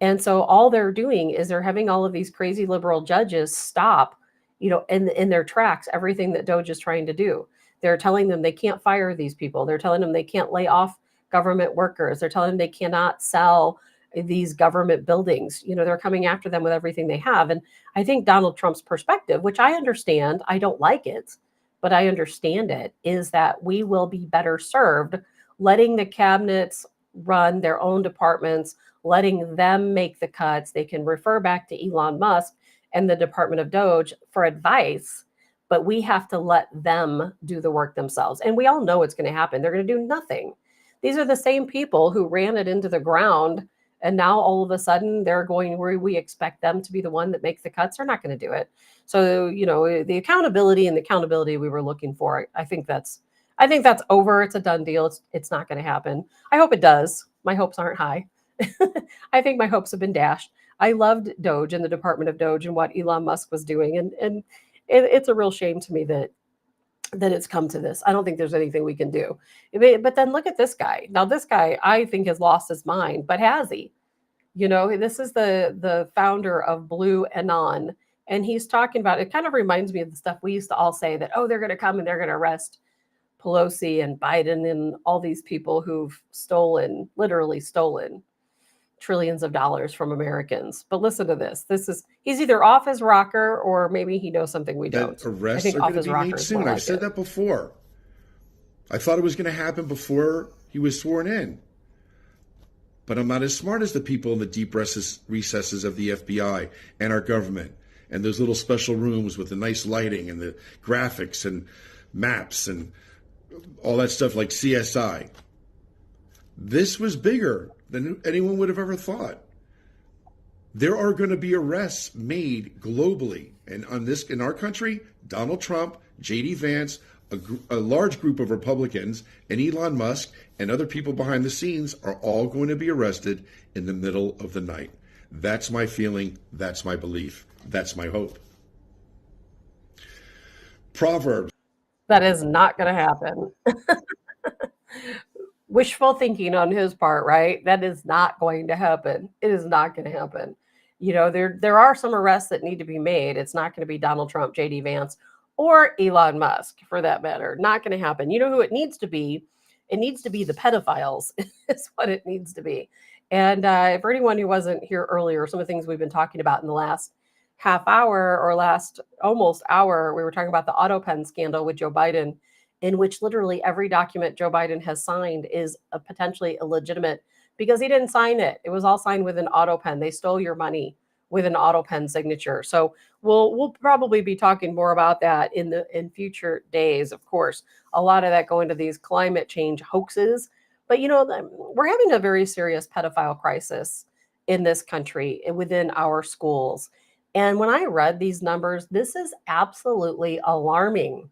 [SPEAKER 1] And so all they're doing is they're having all of these crazy liberal judges stop, in their tracks, everything that DOGE is trying to do. They're telling them they can't fire these people. They're telling them they can't lay off government workers. They're telling them they cannot sell these government buildings. They're coming after them with everything they have. And I think Donald Trump's perspective, which I understand, I don't like it, but I understand it, is that we will be better served letting the cabinets run their own departments, letting them make the cuts. They can refer back to Elon Musk and the Department of DOGE for advice, but we have to let them do the work themselves. And we all know it's going to happen. They're going to do nothing. These are the same people who ran it into the ground, and now all of a sudden they're going where we expect them to be the one that makes the cuts. They're not going to do it. So, the accountability we were looking for, I think that's over. It's a done deal. It's not going to happen. I hope it does. My hopes aren't high. I think my hopes have been dashed. I loved DOGE and the Department of DOGE and what Elon Musk was doing. And it's a real shame to me that it's come to this. I don't think there's anything we can do. But then look at this guy. Now, this guy, I think, has lost his mind, but has he? This is the founder of Blue Anon, and he's talking about, it kind of reminds me of the stuff we used to all say that, oh, they're going to come and they're going to arrest Pelosi and Biden and all these people who've literally stolen trillions of dollars from Americans. But listen to this. He's either off his rocker or maybe he knows something we don't.
[SPEAKER 3] That arrests are going to be made soon. I've said that before. I thought it was going to happen before he was sworn in. But I'm not as smart as the people in the deep recesses of the FBI and our government and those little special rooms with the nice lighting and the graphics and maps and all that stuff like CSI. This was bigger than anyone would have ever thought. There are going to be arrests made globally. And in our country, Donald Trump, J.D. Vance, a large group of Republicans, and Elon Musk and other people behind the scenes are all going to be arrested in the middle of the night. That's my feeling. That's my belief. That's my hope. Proverbs.
[SPEAKER 1] That is not going to happen. Wishful thinking on his part, right? That is not going to happen. It is not going to happen. There are some arrests that need to be made. It's not going to be Donald Trump, J.D. Vance, or Elon Musk, for that matter. Not going to happen. You know who it needs to be? It needs to be the pedophiles. Is what it needs to be. And for anyone who wasn't here earlier, some of the things we've been talking about in the last half hour or last almost hour, we were talking about the AutoPen scandal with Joe Biden, in which literally every document Joe Biden has signed is potentially illegitimate because he didn't sign it. It was all signed with an AutoPen. They stole your money with an AutoPen signature. So we'll probably be talking more about that in future days. Of course, a lot of that going to these climate change hoaxes. But we're having a very serious pedophile crisis in this country within our schools. And when I read these numbers, this is absolutely alarming.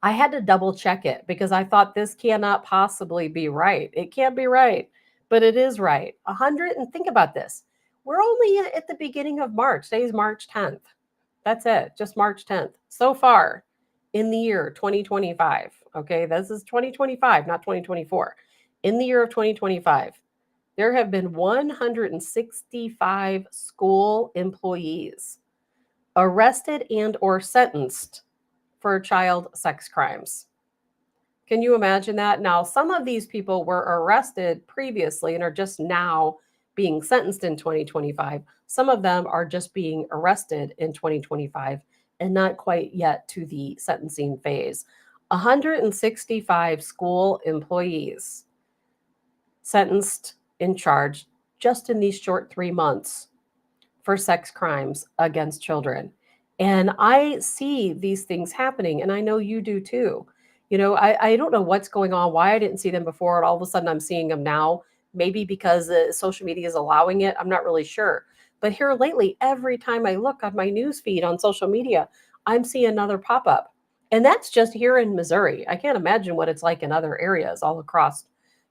[SPEAKER 1] I had to double check it because I thought this cannot possibly be right. It can't be right, but it is right. 100, and think about this. We're only at the beginning of March. Today's March 10th. That's it, just March 10th. So far in the year 2025, okay, this is 2025, not 2024. In the year of 2025, There have been 165 school employees arrested and or sentenced for child sex crimes. Can you imagine that? Now, some of these people were arrested previously and are just now being sentenced in 2025. Some of them are just being arrested in 2025 and not quite yet to the sentencing phase. 165 school employees sentenced and charged just in these short 3 months for sex crimes against children. And I see these things happening, and I know you do too. I don't know what's going on, why I didn't see them before, and all of a sudden I'm seeing them now. Maybe because social media is allowing it. I'm not really sure. But here lately, every time I look on my news feed on social media, I'm seeing another pop up. And that's just here in Missouri. I can't imagine what it's like in other areas all across,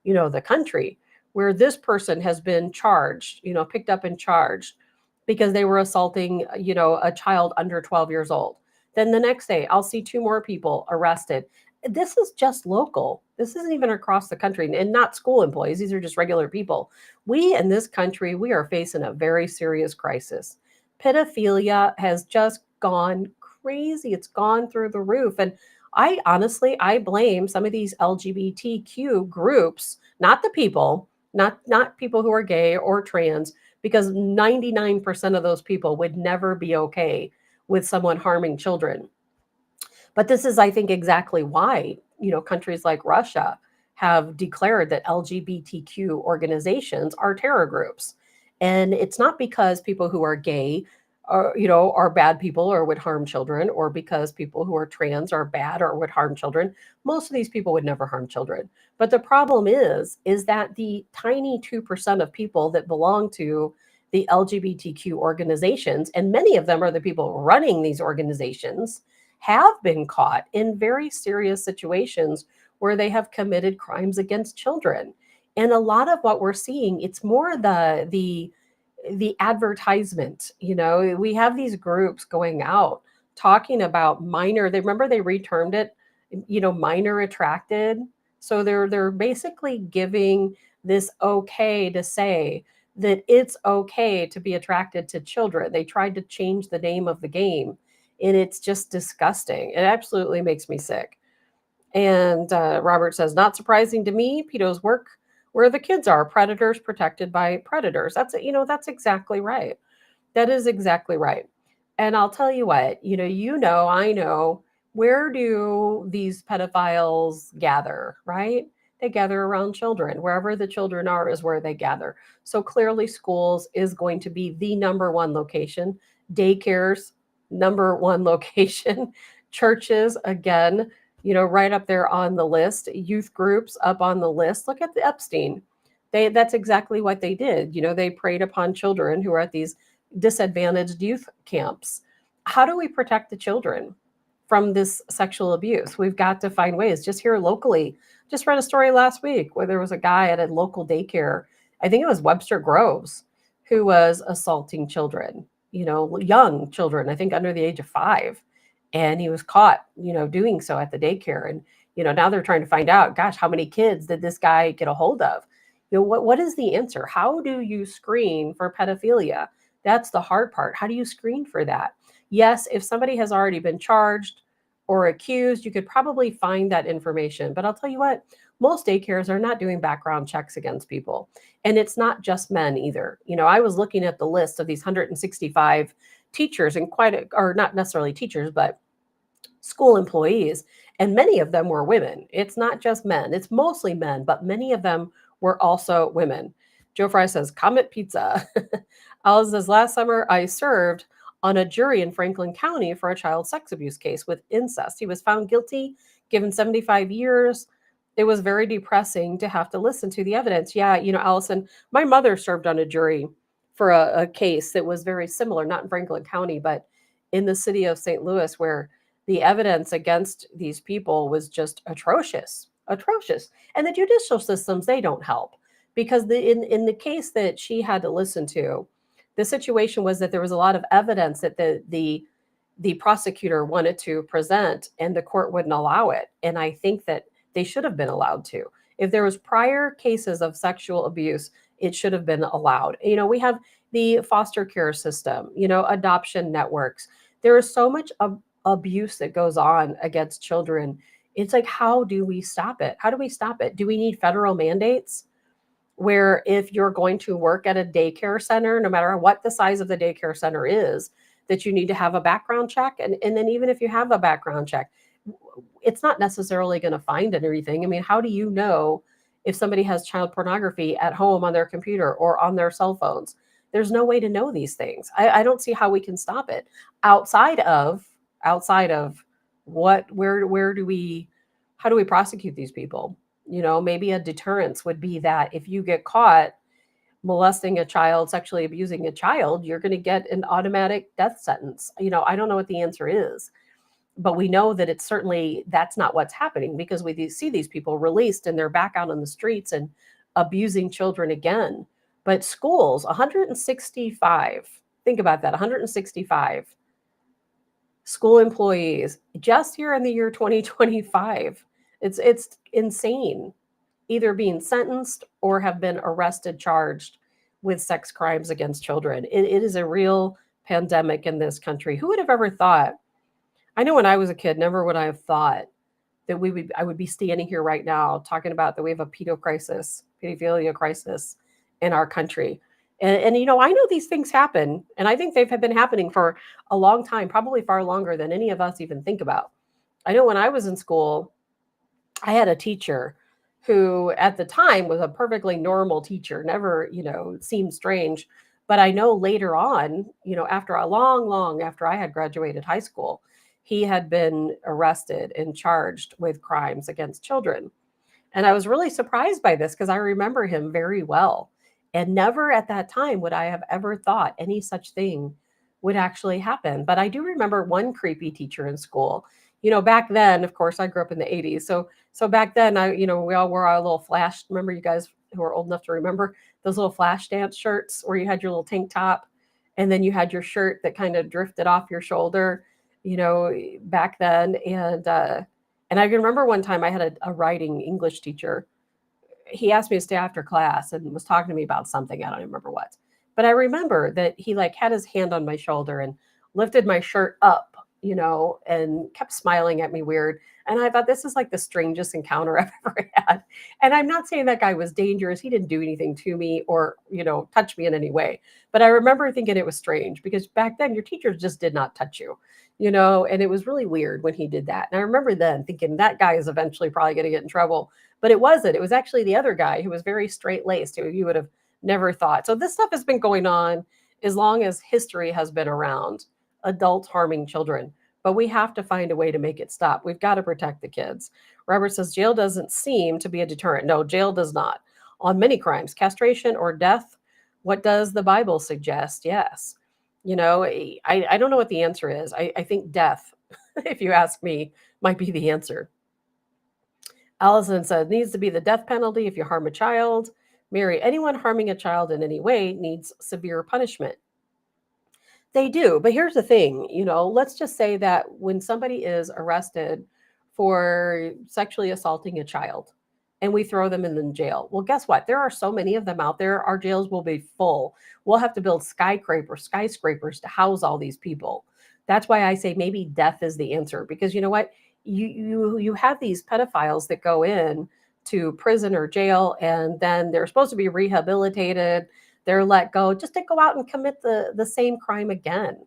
[SPEAKER 1] the country where this person has been charged, picked up and charged because they were assaulting, a child under 12 years old. Then the next day, I'll see two more people arrested. This is just local. This isn't even across the country and not school employees. These are just regular people. We in this country, we are facing a very serious crisis. Pedophilia has just gone crazy. It's gone through the roof. And I blame some of these LGBTQ groups, not the people, not people who are gay or trans, because 99% of those people would never be okay with someone harming children. But this is, I think, exactly why, countries like Russia have declared that LGBTQ organizations are terror groups. And it's not because people who are gay are bad people or would harm children, or because people who are trans are bad or would harm children. Most of these people would never harm children. But the problem is that the tiny 2% of people that belong to the LGBTQ organizations, and many of them are the people running these organizations, have been caught in very serious situations where they have committed crimes against children. And a lot of what we're seeing, it's more the advertisement. We have these groups going out talking about minor, they retermed it, minor attracted. So they're basically giving this okay to say that it's okay to be attracted to children. They tried to change the name of the game, and it's just disgusting. It absolutely makes me sick. And Robert says, not surprising to me, pedos work where the kids are, predators protected by predators. That's exactly right. That is exactly right. And I'll tell you what, I know, where do these pedophiles gather, right? They gather around children. Wherever the children are is where they gather. So clearly schools is going to be the number one location. Daycares, number one location. Churches, again, right up there on the list. Youth groups up on the list. Look at the Epstein. That's exactly what they did. They preyed upon children who are at these disadvantaged youth camps. How do we protect the children from this sexual abuse? We've got to find ways. Just here locally, just read a story last week where there was a guy at a local daycare, I think it was Webster Groves, who was assaulting children, young children, I think under the age of 5. And he was caught, doing so at the daycare. And, now they're trying to find out, gosh, how many kids did this guy get a hold of? What is the answer? How do you screen for pedophilia? That's the hard part. How do you screen for that? Yes, if somebody has already been charged or accused, you could probably find that information. But I'll tell you what, most daycares are not doing background checks against people. And it's not just men either. I was looking at the list of these 165 teachers and or not necessarily teachers, but school employees, and many of them were women. It's not just men, it's mostly men, but many of them were also women. Joe Fry says, Comet Pizza. Alice says, last summer I served on a jury in Franklin County for a child sex abuse case with incest. He was found guilty, given 75 years. It was very depressing to have to listen to the evidence. Yeah, Allison, my mother served on a jury for a case that was very similar, not in Franklin County, but in the city of St. Louis, where the evidence against these people was just atrocious. And the judicial systems, they don't help, because in the case that she had to listen to, the situation was that there was a lot of evidence that the prosecutor wanted to present, and the court wouldn't allow it. And I think that they should have been allowed to. If there was prior cases of sexual abuse it should have been allowed. We have the foster care system, adoption networks. There is so much abuse that goes on against children. It's like, how do we stop it? How do we stop it? Do we need federal mandates where if you're going to work at a daycare center, no matter what the size of the daycare center is, that you need to have a background check? And then even if you have a background check, it's not necessarily going to find anything. I mean, how do you know if somebody has child pornography at home on their computer or on their cell phones? There's no way to know these things. I don't see how we can stop it outside of where do we, how do we prosecute these people? Maybe a deterrence would be that if you get caught molesting a child, sexually abusing a child, you're going to get an automatic death sentence. I don't know what the answer is, but we know that it's certainly, that's not what's happening, because we see these people released and they're back out on the streets and abusing children again. But schools, 165, think about that, 165 school employees just here in the year 2025. It's insane, either being sentenced or have been arrested, charged with sex crimes against children. It is a real pandemic in this country. Who would have ever thought? I know when I was a kid, never would I have thought that I would be standing here right now talking about that we have a pedophilia crisis in our country. And I know these things happen, and I think they've been happening for a long time, probably far longer than any of us even think about. I know when I was in school, I had a teacher who at the time was a perfectly normal teacher, never, seemed strange. But I know later on, after long after I had graduated high school, he had been arrested and charged with crimes against children. And I was really surprised by this because I remember him very well. And never at that time would I have ever thought any such thing would actually happen. But I do remember one creepy teacher in school. Back then, of course, I grew up in the 80s. So back then, we all wore our little flash. Remember, you guys who are old enough to remember those little flash dance shirts where you had your little tank top and then you had your shirt that kind of drifted off your shoulder, back then. And I can remember one time I had a writing English teacher. He asked me to stay after class and was talking to me about something. I don't even remember what, but I remember that he had his hand on my shoulder and lifted my shirt up, and kept smiling at me weird. And I thought, this is like the strangest encounter I've ever had. And I'm not saying that guy was dangerous. He didn't do anything to me or, touch me in any way. But I remember thinking it was strange because back then your teachers just did not touch you, and it was really weird when he did that. And I remember then thinking that guy is eventually probably going to get in trouble. But it wasn't. It was actually the other guy who was very straight-laced, who you would have never thought. So this stuff has been going on as long as history has been around, adults harming children. But we have to find a way to make it stop. We've got to protect the kids. Robert says, jail doesn't seem to be a deterrent. No, jail does not. On many crimes, castration or death, what does the Bible suggest? Yes. I don't know what the answer is. I think death, if you ask me, might be the answer. Allison said, needs to be the death penalty if you harm a child. Mary, anyone harming a child in any way needs severe punishment. They do. But here's the thing, let's just say that when somebody is arrested for sexually assaulting a child and we throw them in the jail, well, guess what? There are so many of them out there. Our jails will be full. We'll have to build skyscrapers to house all these people. That's why I say maybe death is the answer, because you know what? You have these pedophiles that go in to prison or jail, and then they're supposed to be rehabilitated. They're let go just to go out and commit the same crime again.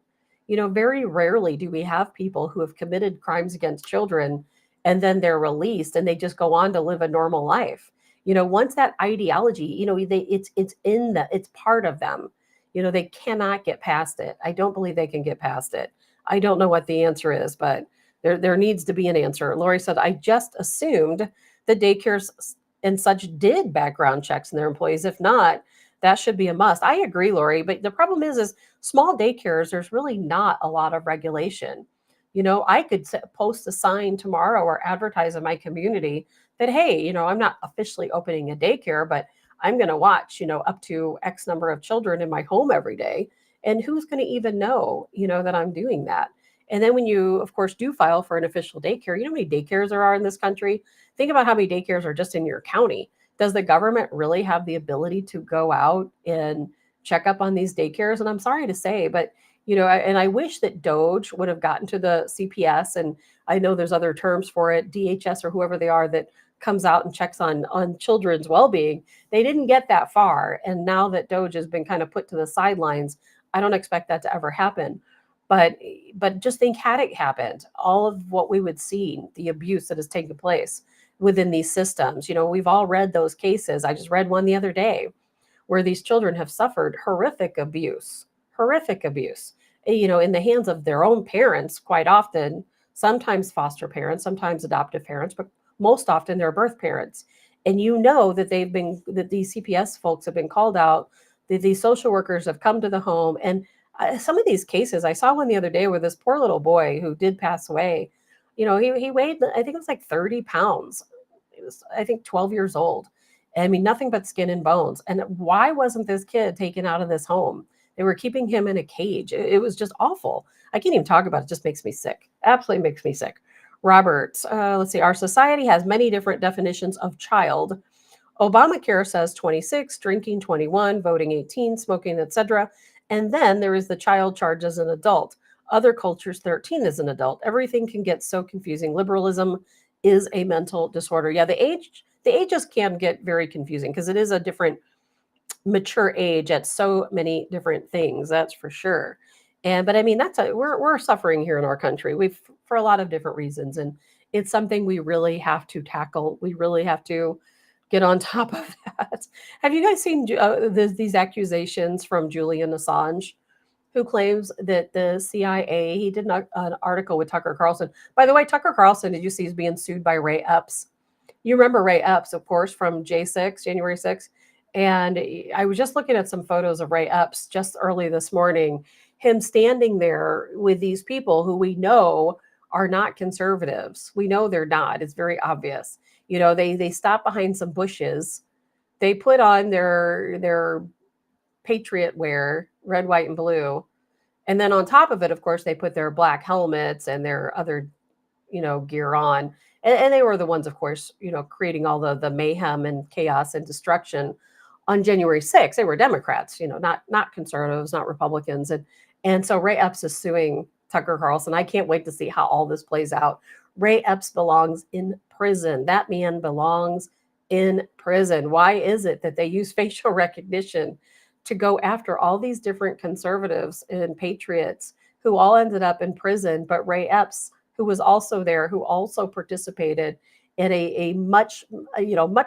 [SPEAKER 1] Very rarely do we have people who have committed crimes against children and then they're released and they just go on to live a normal life. Once that ideology, it's part of them. They cannot get past it. I don't believe they can get past it. I don't know what the answer is, but there needs to be an answer. Lori said, I just assumed that daycares and such did background checks in their employees. If not, that should be a must. I agree, Lori, but the problem is small daycares, there's really not a lot of regulation. I could post a sign tomorrow or advertise in my community that, hey, I'm not officially opening a daycare, but I'm going to watch, up to X number of children in my home every day. And who's going to even know, that I'm doing that? And then when you, of course, do file for an official daycare, how many daycares there are in this country? Think about how many daycares are just in your county. Does the government really have the ability to go out and check up on these daycares? And I'm sorry to say, but and I wish that DOGE would have gotten to the CPS, and I know there's other terms for it, DHS or whoever they are that comes out and checks on children's well-being. They didn't get that far, and now that DOGE has been kind of put to the sidelines, I don't expect that to ever happen. But just think, had it happened, all of what we would see, the abuse that has taken place within these systems. We've all read those cases. I just read one the other day where these children have suffered horrific abuse, in the hands of their own parents, quite often, sometimes foster parents, sometimes adoptive parents, but most often their birth parents. And that these CPS folks have been called out, that these social workers have come to the home. And some of these cases, I saw one the other day where this poor little boy who did pass away, he weighed, I think it was like 30 pounds. He was, I think, 12 years old. I mean, nothing but skin and bones. And why wasn't this kid taken out of this home? They were keeping him in a cage. It was just awful. I can't even talk about it. It just makes me sick. Absolutely makes me sick. Robert, let's see. Our society has many different definitions of child. Obamacare says 26, drinking 21, voting 18, smoking, etc. And then there is the child charged as an adult. Other cultures, 13 is an adult. Everything can get so confusing. Liberalism is a mental disorder. Yeah, the ages can get very confusing because it is a different mature age at so many different things. That's for sure. But I mean, we're suffering here in our country. For a lot of different reasons, and it's something we really have to tackle. We really have to get on top of that. Have you guys seen these accusations from Julian Assange, who claims that the CIA, he did an article with Tucker Carlson. By the way, Tucker Carlson, did you see, he's being sued by Ray Epps? You remember Ray Epps, of course, from January 6th. And I was just looking at some photos of Ray Epps just early this morning, him standing there with these people who we know are not conservatives. We know they're not. It's very obvious. They stop behind some bushes. They put on their patriot wear, red, white, and blue. And then on top of it, of course, they put their black helmets and their other, gear on. And they were the ones, of course, creating all the mayhem and chaos and destruction on January 6th. They were Democrats, not conservatives, not Republicans. And so Ray Epps is suing Tucker Carlson. I can't wait to see how all this plays out. Ray Epps belongs in prison. That man belongs in prison. Why is it that they use facial recognition to go after all these different conservatives and patriots who all ended up in prison? But Ray Epps, who was also there, who also participated in a much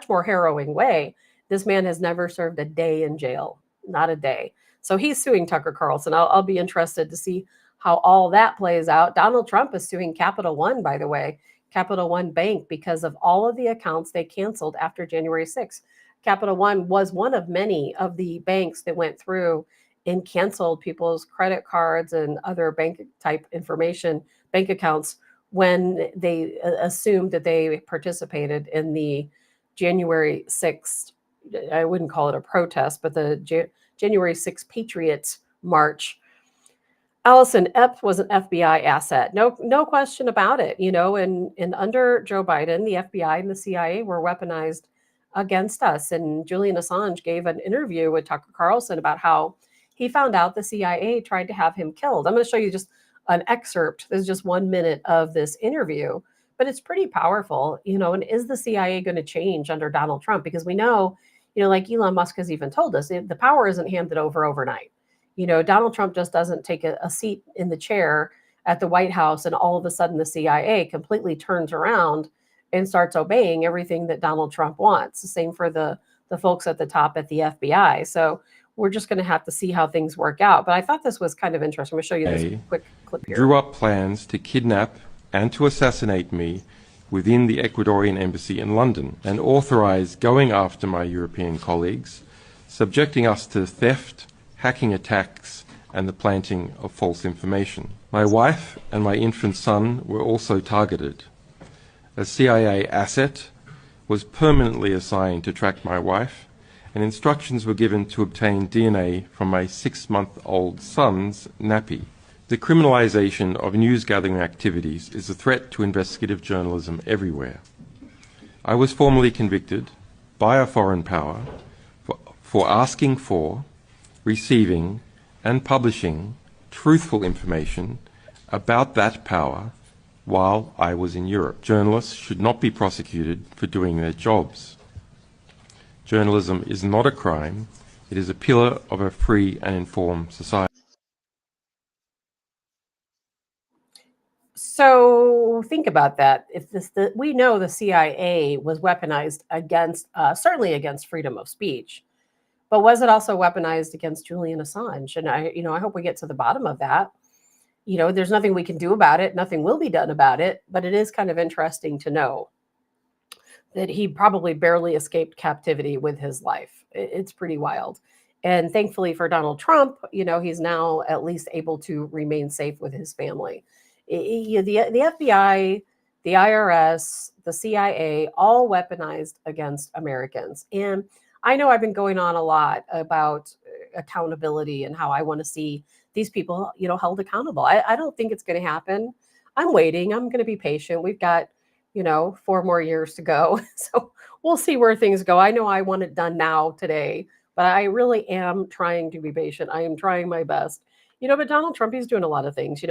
[SPEAKER 1] more harrowing way, this man has never served a day in jail, not a day. So he's suing Tucker Carlson. I'll be interested to see how all that plays out. Donald Trump is suing Capital One, by the way, Capital One Bank, because of all of the accounts they canceled after January 6th. Capital One was one of many of the banks that went through and canceled people's credit cards and other bank type information, bank accounts, when they assumed that they participated in the January 6th, I wouldn't call it a protest, but the January 6th Patriots March. Allison, Epps was an FBI asset. No question about it. And under Joe Biden, the FBI and the CIA were weaponized against us. And Julian Assange gave an interview with Tucker Carlson about how he found out the CIA tried to have him killed. I'm going to show you just an excerpt. There's just 1 minute of this interview, but it's pretty powerful. And is the CIA going to change under Donald Trump? Because we know, like Elon Musk has even told us, the power isn't handed over overnight. Donald Trump just doesn't take a seat in the chair at the White House and all of a sudden the CIA completely turns around and starts obeying everything that Donald Trump wants. The same for the folks at the top at the FBI. So we're just going to have to see how things work out. But I thought this was kind of interesting. I'm going to show you this quick clip here.
[SPEAKER 4] Drew up plans to kidnap and to assassinate me within the Ecuadorian embassy in London and authorized going after my European colleagues, subjecting us to theft, hacking attacks, and the planting of false information. My wife and my infant son were also targeted. A CIA asset was permanently assigned to track my wife, and instructions were given to obtain DNA from my 6-month-old son's nappy. The criminalization of news-gathering activities is a threat to investigative journalism everywhere. I was formally convicted, by a foreign power for asking for, receiving, and publishing truthful information about that power while I was in Europe. Journalists should not be prosecuted for doing their jobs. Journalism is not a crime. It is a pillar of a free and informed society.
[SPEAKER 1] So think about that. If we know the CIA was weaponized against, certainly against freedom of speech, but was it also weaponized against Julian Assange? And I hope we get to the bottom of that. There's nothing we can do about it. Nothing will be done about it. But it is kind of interesting to know that he probably barely escaped captivity with his life. It's pretty wild. And thankfully for Donald Trump, he's now at least able to remain safe with his family. The FBI, the IRS, the CIA, all weaponized against Americans. And I know I've been going on a lot about accountability and how I want to see these people, held accountable. I don't think it's going to happen. I'm waiting. I'm going to be patient. We've got, 4 more years to go. So we'll see where things go. I know I want it done now today, but I really am trying to be patient. I am trying my best. But Donald Trump, he's doing a lot of things.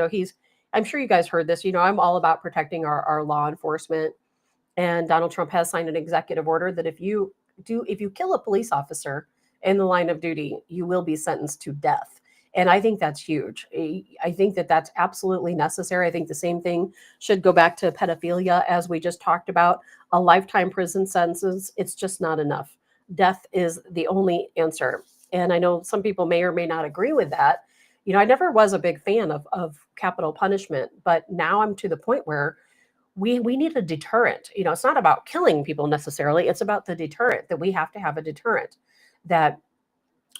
[SPEAKER 1] I'm sure you guys heard this. I'm all about protecting our law enforcement. And Donald Trump has signed an executive order that if you kill a police officer in the line of duty, you will be sentenced to death. And I think that's huge. I think that that's absolutely necessary. I think the same thing should go back to pedophilia, as we just talked about. A lifetime prison sentence, it's just not enough. Death is the only answer. And I know some people may or may not agree with that. I never was a big fan of capital punishment, but now I'm to the point where we need a deterrent. It's not about killing people necessarily. It's about the deterrent, that we have to have a deterrent, that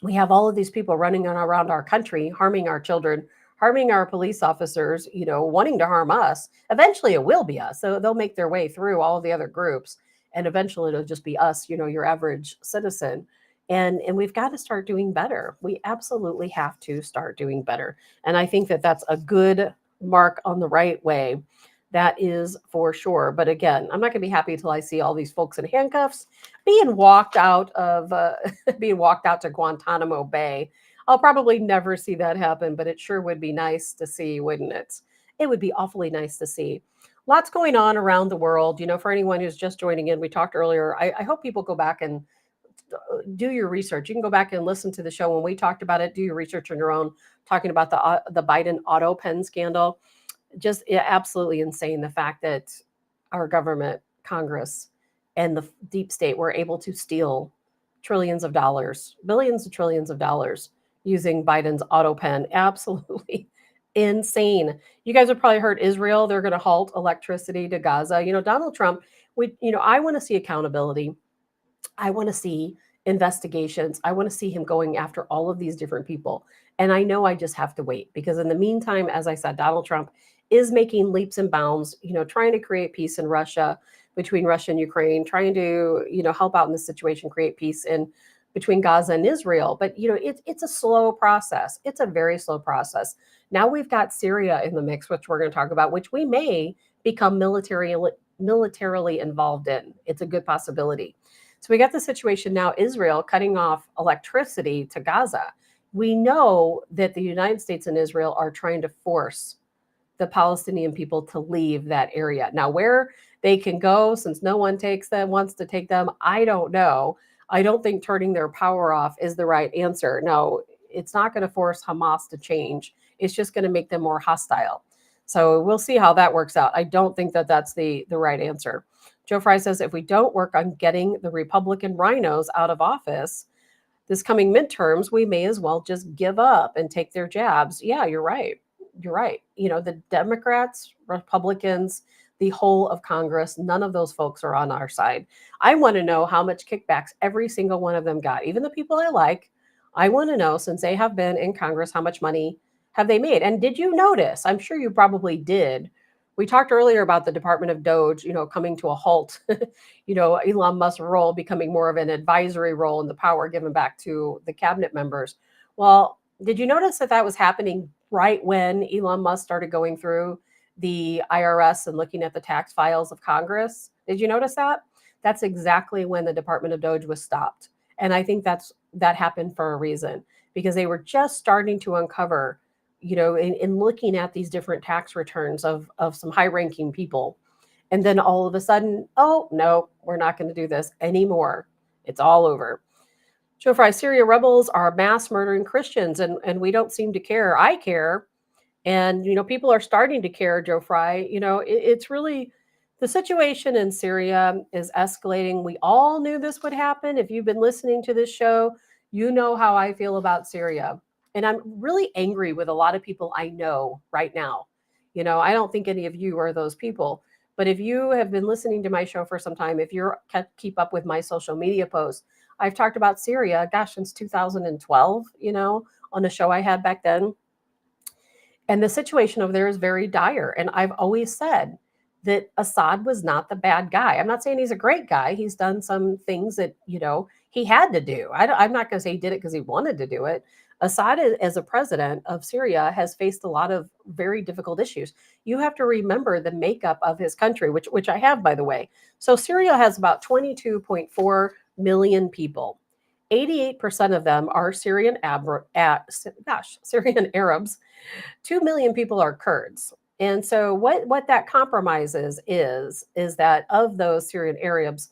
[SPEAKER 1] we have all of these people running around our country, harming our children, harming our police officers, wanting to harm us. Eventually it will be us. So they'll make their way through all of the other groups, and eventually it'll just be us, your average citizen. And we've got to start doing better. We absolutely have to start doing better. And I think that that's a good mark on the right way. That is for sure. But again, I'm not going to be happy until I see all these folks in handcuffs being walked out to Guantanamo Bay. I'll probably never see that happen, but it sure would be nice to see, wouldn't it? It would be awfully nice to see. Lots going on around the world. For anyone who's just joining in, we talked earlier. I hope people go back and do your research. You can go back and listen to the show when we talked about it. Do your research on your own, talking about the Biden auto pen scandal. Just absolutely insane, the fact that our government, Congress, and the deep state were able to steal trillions of dollars, billions of trillions of dollars using Biden's auto pen. Absolutely insane. You guys have probably heard Israel, they're going to halt electricity to Gaza. Donald Trump, I want to see accountability. I want to see investigations. I want to see him going after all of these different people. And I know I just have to wait, because in the meantime, as I said, Donald Trump is making leaps and bounds, trying to create peace in Russia, between Russia and Ukraine, trying to, help out in this situation, create peace between Gaza and Israel. But, it's a slow process. It's a very slow process. Now we've got Syria in the mix, which we're going to talk about, which we may become militarily involved in. It's a good possibility. So we got the situation now, Israel cutting off electricity to Gaza. We know that the United States and Israel are trying to force the Palestinian people to leave that area. Now, where they can go, since no one wants to take them, I don't know. I don't think turning their power off is the right answer. No, it's not going to force Hamas to change. It's just going to make them more hostile. So we'll see how that works out. I don't think that that's the right answer. Joe Fry says, if we don't work on getting the Republican rhinos out of office this coming midterms, we may as well just give up and take their jabs. Yeah, you're right. You're right. The Democrats, Republicans, the whole of Congress, none of those folks are on our side. I want to know how much kickbacks every single one of them got. Even the people I like, I want to know, since they have been in Congress, how much money have they made? And did you notice? I'm sure you probably did. We talked earlier about the Department of DOGE, coming to a halt, Elon Musk's role becoming more of an advisory role and the power given back to the cabinet members. Well, did you notice that was happening right when Elon Musk started going through the IRS and looking at the tax files of Congress? Did you notice that? that's exactly when the Department of DOGE was stopped. And I think that happened for a reason, because they were just starting to uncover, in looking at these different tax returns of some high-ranking people. And then all of a sudden, oh, no, we're not going to do this anymore. It's all over. Joe Fry, Syria rebels are mass murdering Christians, and we don't seem to care. I care. And, people are starting to care, Joe Fry. It's really, the situation in Syria is escalating. We all knew this would happen. If you've been listening to this show, you know how I feel about Syria. And I'm really angry with a lot of people I know right now. I don't think any of you are those people. But if you have been listening to my show for some time, if you keep up with my social media posts, I've talked about Syria, gosh, since 2012, on the show I had back then. And the situation over there is very dire. And I've always said that Assad was not the bad guy. I'm not saying he's a great guy. He's done some things that, he had to do. I'm not going to say he did it because he wanted to do it. Assad, as a president of Syria, has faced a lot of very difficult issues. You have to remember the makeup of his country, which I have, by the way. So Syria has about 22.4 million people. 88% of them are Syrian Arabs. 2 million people are Kurds. And so what that compromises is that of those Syrian Arabs,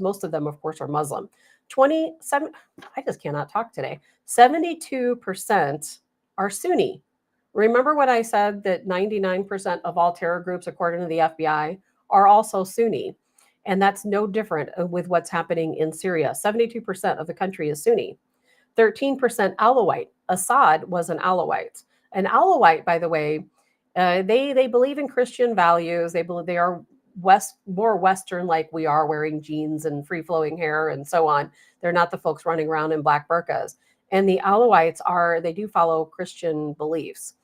[SPEAKER 1] most of them, of course, are Muslim. 27, I just cannot talk today. 72% are Sunni. Remember what I said, that 99% of all terror groups, according to the FBI, are also Sunni. And that's no different with what's happening in Syria. 72% of the country is Sunni. 13% Alawite. Assad was an Alawite. An Alawite, by the way, they believe in Christian values. They believe they are more Western, like we are, wearing jeans and free-flowing hair and so on. They're not the folks running around in black burqas. And the Alawites they do follow Christian beliefs,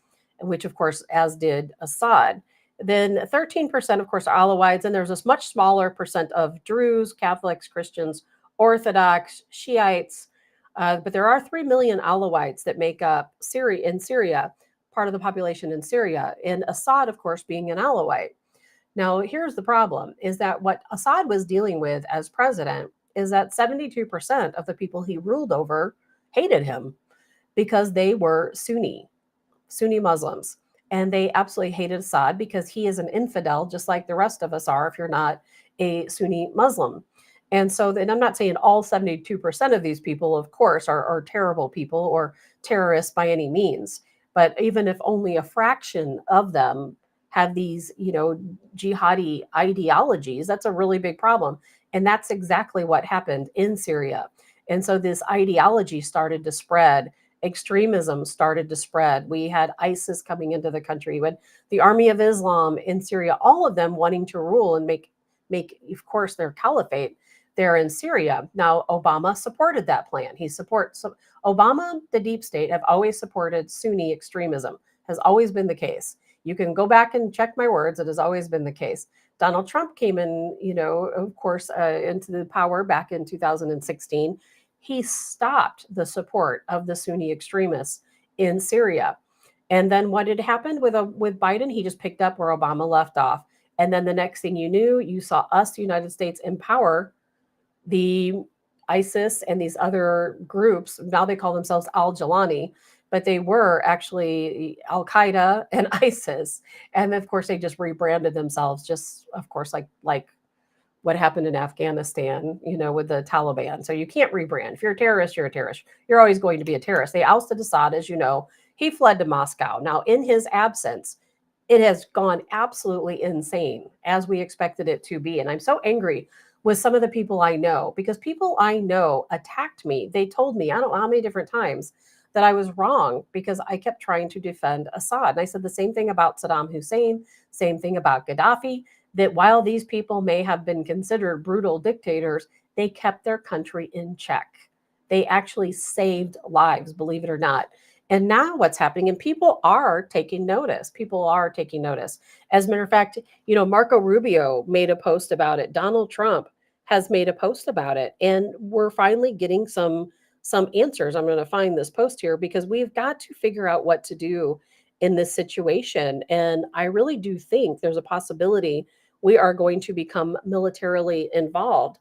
[SPEAKER 1] which, of course, as did Assad. Then 13%, of course, are Alawites, and there's this much smaller percent of Druze, Catholics, Christians, Orthodox, Shiites. But there are 3 million Alawites that make up Syria, part of the population in Syria, and Assad, of course, being an Alawite. Now, here's the problem, is that what Assad was dealing with as president is that 72% of the people he ruled over hated him because they were Sunni Muslims. And they absolutely hated Assad because he is an infidel, just like the rest of us are if you're not a Sunni Muslim. And so, and I'm not saying all 72% of these people, of course, are terrible people or terrorists by any means. But even if only a fraction of them have these, jihadi ideologies, that's a really big problem. And that's exactly what happened in Syria. And so this ideology started to spread. Extremism started to spread. We had ISIS coming into the country, with the Army of Islam in Syria, all of them wanting to rule and make, of course, their caliphate there in Syria. Now, Obama supported that plan. Obama, the deep state, have always supported Sunni extremism, has always been the case. You can go back and check my words. It has always been the case. Donald Trump came in, of course, into the power back in 2016. He stopped the support of the Sunni extremists in Syria. And then what had happened with Biden? He just picked up where Obama left off. And then the next thing you knew, you saw us, the United States, empower the ISIS and these other groups. Now they call themselves Al-Jalani, but they were actually Al-Qaeda and ISIS. And of course, they just rebranded themselves, just, of course, like what happened in Afghanistan, with the Taliban. So you can't rebrand. If you're a terrorist, you're a terrorist. You're always going to be a terrorist. They ousted Assad, as you know. He fled to Moscow. Now, in his absence, it has gone absolutely insane, as we expected it to be. And I'm so angry with some of the people I know, because people I know attacked me. They told me, I don't know how many different times, that I was wrong because I kept trying to defend Assad. And I said the same thing about Saddam Hussein, same thing about Gaddafi, that while these people may have been considered brutal dictators, they kept their country in check. They actually saved lives, believe it or not. And now what's happening, and people are taking notice. As a matter of fact, Marco Rubio made a post about it. Donald Trump has made a post about it. And we're finally getting some answers. I'm going to find this post here because we've got to figure out what to do in this situation. And I really do think there's a possibility we are going to become militarily involved.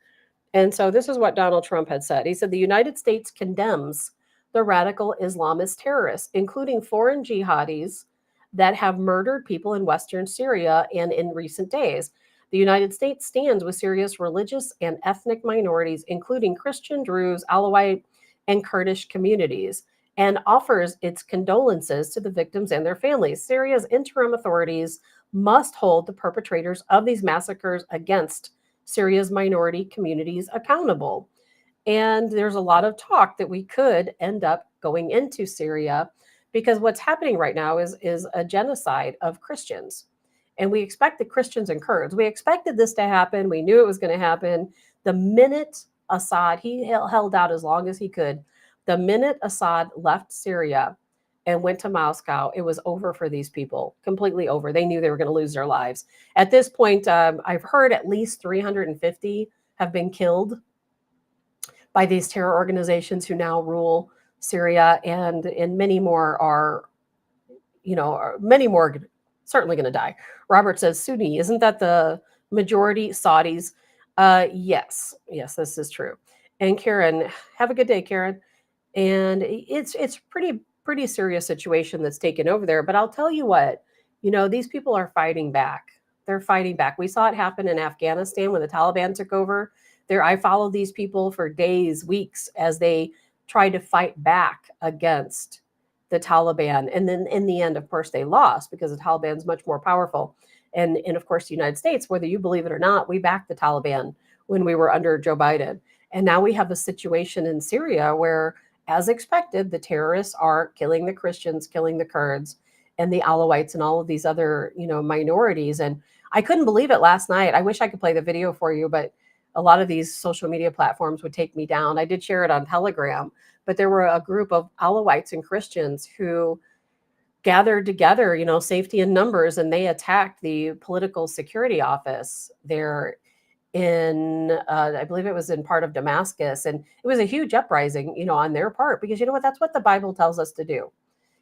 [SPEAKER 1] And so this is what Donald Trump had said. He said the United States condemns the radical Islamist terrorists, including foreign jihadis that have murdered people in Western Syria and in recent days. The United States stands with Syria's religious and ethnic minorities, including Christian, Druze, Alawite, and Kurdish communities, and offers its condolences to the victims and their families. Syria's interim authorities must hold the perpetrators of these massacres against Syria's minority communities accountable. And there's a lot of talk that we could end up going into Syria because what's happening right now is a genocide of Christians. And we expected Christians and Kurds. We expected this to happen. We knew it was going to happen. The minute Assad, he held out as long as he could. The minute Assad left Syria and went to Moscow, it was over for these people, completely over. They knew they were going to lose their lives. At this point, I've heard at least 350 have been killed by these terror organizations who now rule Syria, and many more are, many more certainly going to die. Robert says, Sunni, isn't that the majority Saudis? Yes, this is true. And Karen, have a good day, Karen. And it's pretty serious situation that's taken over there. But I'll tell you what, these people are fighting back. They're fighting back. We saw it happen in Afghanistan when the Taliban took over. I followed these people for days, weeks, as they tried to fight back against the Taliban. And then in the end, of course, they lost because the Taliban is much more powerful. And of course, the United States, whether you believe it or not, we backed the Taliban when we were under Joe Biden. And now we have a situation in Syria where, as expected, the terrorists are killing the Christians, killing the Kurds, and the Alawites, and all of these other, minorities. And I couldn't believe it last night. I wish I could play the video for you, but a lot of these social media platforms would take me down. I did share it on Telegram, but there were a group of Alawites and Christians who gathered together, safety in numbers, and they attacked the political security office there in, I believe it was in part of Damascus. And it was a huge uprising, on their part, because you know what? That's what the Bible tells us to do,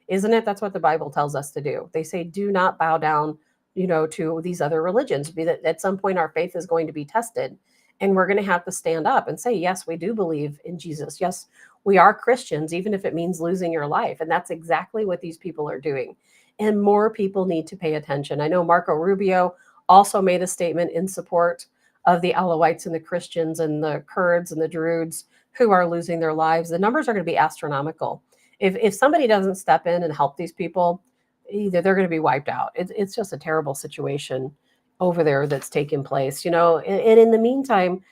[SPEAKER 1] isn't it? That's what the Bible tells us to do. They say, do not bow down, to these other religions. At some point, our faith is going to be tested. And we're going to have to stand up and say, yes, we do believe in Jesus. Yes, we are Christians, even if it means losing your life. And that's exactly what these people are doing. And more people need to pay attention. I know Marco Rubio also made a statement in support of the Alawites and the Christians and the Kurds and the Druze who are losing their lives. The numbers are going to be astronomical. If somebody doesn't step in and help these people, either they're going to be wiped out. It's just a terrible situation over there that's taking place, and in the meantime,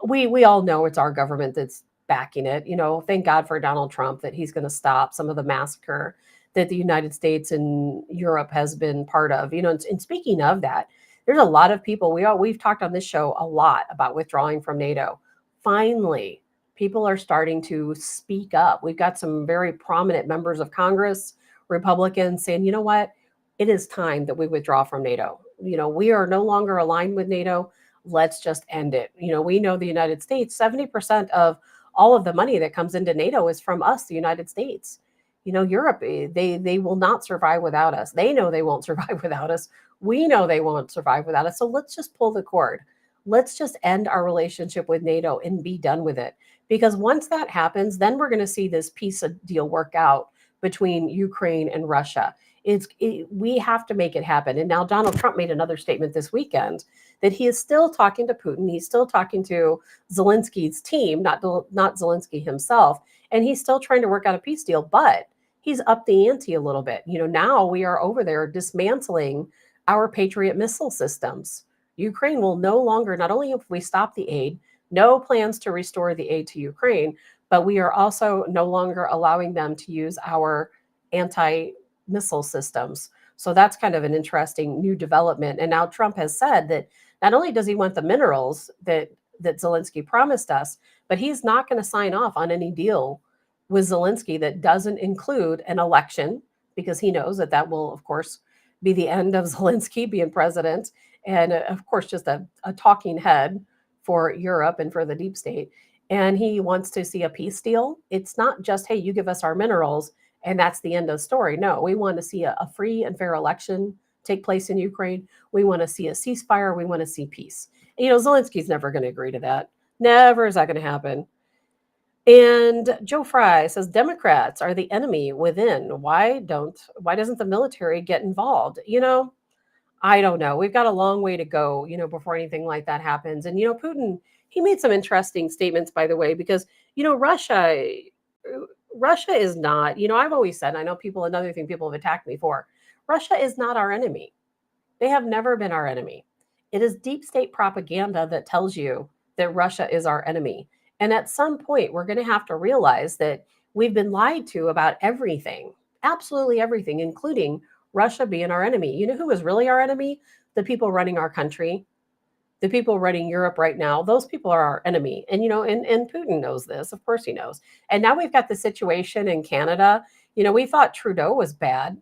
[SPEAKER 1] we all know it's our government that's backing it. Thank God for Donald Trump that he's going to stop some of the massacre that the United States and Europe has been part of. And speaking of that, there's a lot of people, we've talked on this show a lot about withdrawing from NATO. Finally, people are starting to speak up. We've got some very prominent members of Congress, Republicans, saying, you know what? It is time that we withdraw from NATO. We are no longer aligned with NATO. Let's just end it. We know the United States, 70% of all of the money that comes into NATO is from us, the United States. Europe, they will not survive without us. They know they won't survive without us. We know they won't survive without us. So let's just pull the cord. Let's just end our relationship with NATO and be done with it. Because once that happens, then we're going to see this peace deal work out between Ukraine and Russia. We have to make it happen. And now Donald Trump made another statement this weekend that he is still talking to Putin. He's still talking to Zelensky's team, not Zelensky himself. And he's still trying to work out a peace deal, but he's upped the ante a little bit. Now we are over there dismantling our Patriot missile systems. Ukraine will no longer, not only if we stop the aid, no plans to restore the aid to Ukraine, but we are also no longer allowing them to use our anti-missile systems. So that's kind of an interesting new development. And now Trump has said that not only does he want the minerals that Zelensky promised us, but he's not going to sign off on any deal with Zelensky that doesn't include an election, because he knows that will, of course, be the end of Zelensky being president. And of course, just a talking head for Europe and for the deep state. And he wants to see a peace deal. It's not just, hey, you give us our minerals and that's the end of the story. No, we want to see a free and fair election take place in Ukraine. We want to see a ceasefire. We want to see peace. And, you know, Zelensky's never going to agree to that. Never is that going to happen. And Joe Fry says Democrats are the enemy within. Why doesn't the military get involved? You know, I don't know. We've got a long way to go, you know, before anything like that happens. And, you know, Putin, he made some interesting statements, by the way, because, you know, Russia is not, you know, I've always said, I know people, another thing people have attacked me for, Russia is not our enemy. They have never been our enemy. It is deep state propaganda that tells you that Russia is our enemy. And at some point, we're going to have to realize that we've been lied to about everything, absolutely everything, including Russia being our enemy. You know who is really our enemy? The people running our country, the people running Europe right now. Those people are our enemy. And, you know, and Putin knows this. Of course he knows. And now we've got the situation in Canada. You know, we thought Trudeau was bad.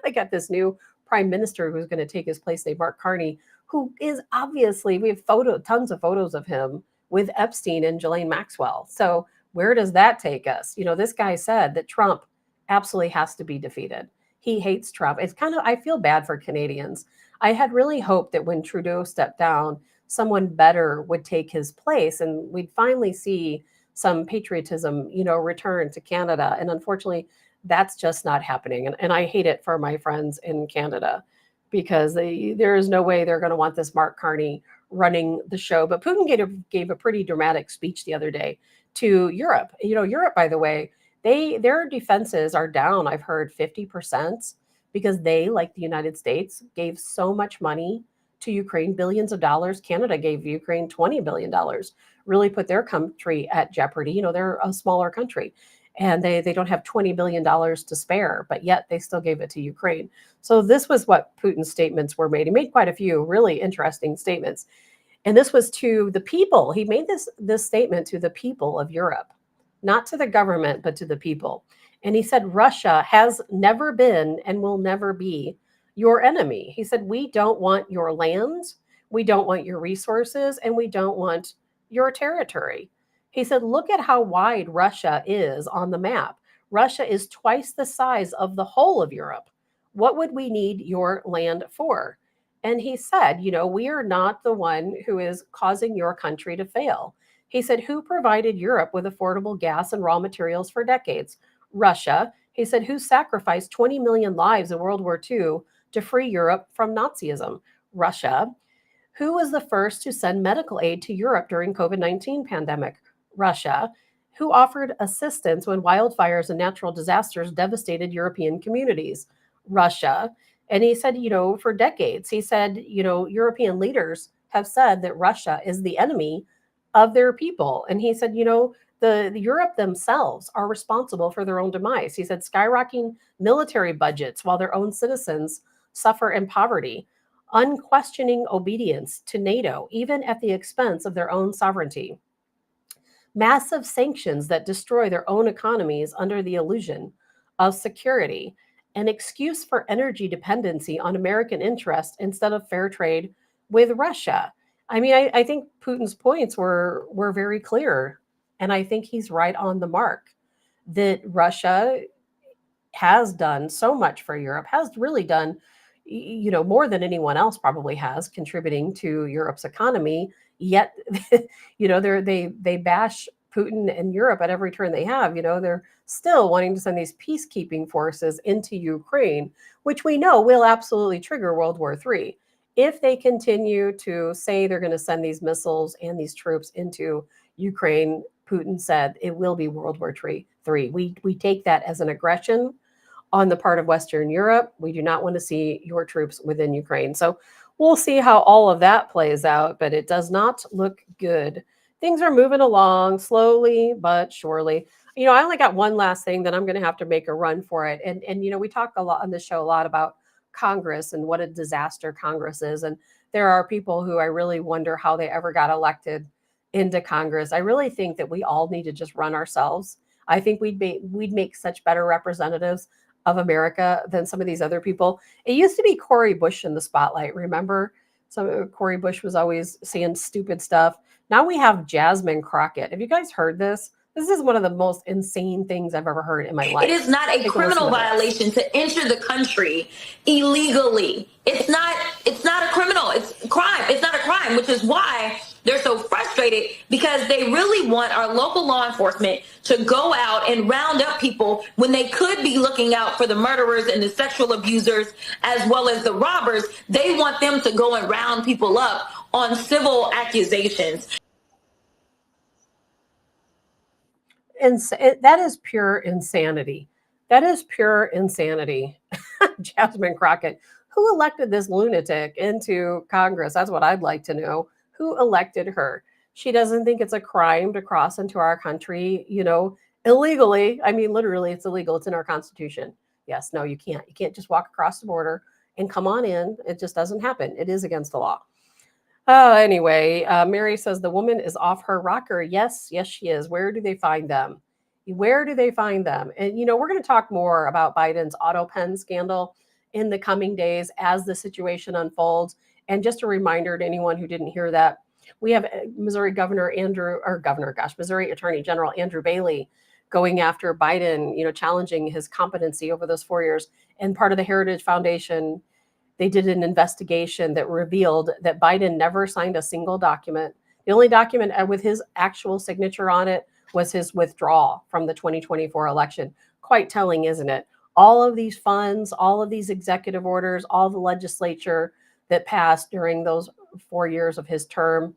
[SPEAKER 1] I got this new prime minister who's going to take his place named Mark Carney, who is obviously, we have tons of photos of him with Epstein and Ghislaine Maxwell. So where does that take us? You know, this guy said that Trump absolutely has to be defeated. He hates Trump. It's kind of, I feel bad for Canadians. I had really hoped that when Trudeau stepped down, someone better would take his place and we'd finally see some patriotism, you know, return to Canada. And unfortunately, that's just not happening. And I hate it for my friends in Canada because there is no way they're going to want this Mark Carney running the show. But Putin gave a pretty dramatic speech the other day to Europe. You know, Europe, by the way, their defenses are down, I've heard 50%, because they, like the United States, gave so much money to Ukraine, billions of dollars. Canada gave Ukraine $20 billion, really put their country at jeopardy. You know, they're a smaller country and they don't have $20 billion to spare, but yet they still gave it to Ukraine. So this was what Putin's statements were made. He made quite a few really interesting statements. And this was to the people. He made this statement to the people of Europe, not to the government, but to the people. And he said, Russia has never been and will never be your enemy. He said, we don't want your land, we don't want your resources, and we don't want your territory. He said, look at how wide Russia is on the map. Russia is twice the size of the whole of Europe. What would we need your land for? And he said, you know, we are not the one who is causing your country to fail. He said, who provided Europe with affordable gas and raw materials for decades? Russia. He said, who sacrificed 20 million lives in World War II to free Europe from Nazism? Russia. Who was the first to send medical aid to Europe during COVID-19 pandemic? Russia. Who offered assistance when wildfires and natural disasters devastated European communities? Russia. And he said, you know, for decades, he said, you know, European leaders have said that Russia is the enemy of their people. And he said, you know, the Europe themselves are responsible for their own demise. He said, skyrocketing military budgets while their own citizens suffer in poverty, unquestioning obedience to NATO, even at the expense of their own sovereignty, massive sanctions that destroy their own economies under the illusion of security, an excuse for energy dependency on American interests instead of fair trade with Russia. I mean, I think Putin's points were very clear, and I think he's right on the mark that Russia has done so much for Europe, has really done, you know, more than anyone else probably has, contributing to Europe's economy. Yet, you know, they bash Putin and Europe at every turn they have. You know, they're still wanting to send these peacekeeping forces into Ukraine, which we know will absolutely trigger World War III. If they continue to say they're going to send these missiles and these troops into Ukraine, Putin said it will be World War III. We take that as an aggression on the part of Western Europe. We do not want to see your troops within Ukraine. So we'll see how all of that plays out, but it does not look good. Things are moving along slowly but surely. You know, I only got one last thing that I'm going to have to make a run for it. And you know, we talk a lot on this show a lot about Congress and what a disaster Congress is. And there are people who I really wonder how they ever got elected into Congress. I really think that we all need to just run ourselves. I think we'd make such better representatives of America than some of these other people. It used to be Cori Bush in the spotlight. Remember? So Cori Bush was always saying stupid stuff. Now we have Jasmine Crockett. Have you guys heard this? This is one of the most insane things I've ever heard in my life.
[SPEAKER 5] It is not a criminal violation to enter the country illegally. It's not a criminal. It's a crime. It's not a crime, which is why they're so frustrated, because they really want our local law enforcement to go out and round up people when they could be looking out for the murderers and the sexual abusers as well as the robbers. They want them to go and round people up on civil accusations.
[SPEAKER 1] And that is pure insanity. That is pure insanity. Jasmine Crockett, who elected this lunatic into Congress? That's what I'd like to know. Who elected her? She doesn't think it's a crime to cross into our country, illegally. I mean, literally, it's illegal. It's in our Constitution. Yes, no, you can't. You can't just walk across the border and come on in. It just doesn't happen. It is against the law. Anyway, Mary says the woman is off her rocker. Yes, she is. Where do they find them? Where do they find them? And, we're going to talk more about Biden's auto pen scandal in the coming days as the situation unfolds. And just a reminder to anyone who didn't hear that, we have Missouri Missouri Attorney General Andrew Bailey going after Biden, challenging his competency over those 4 years. And part of the Heritage Foundation, they did an investigation that revealed that Biden never signed a single document. The only document with his actual signature on it was his withdrawal from the 2024 election. Quite telling, isn't it? All of these funds, all of these executive orders, all the legislature that passed during those 4 years of his term,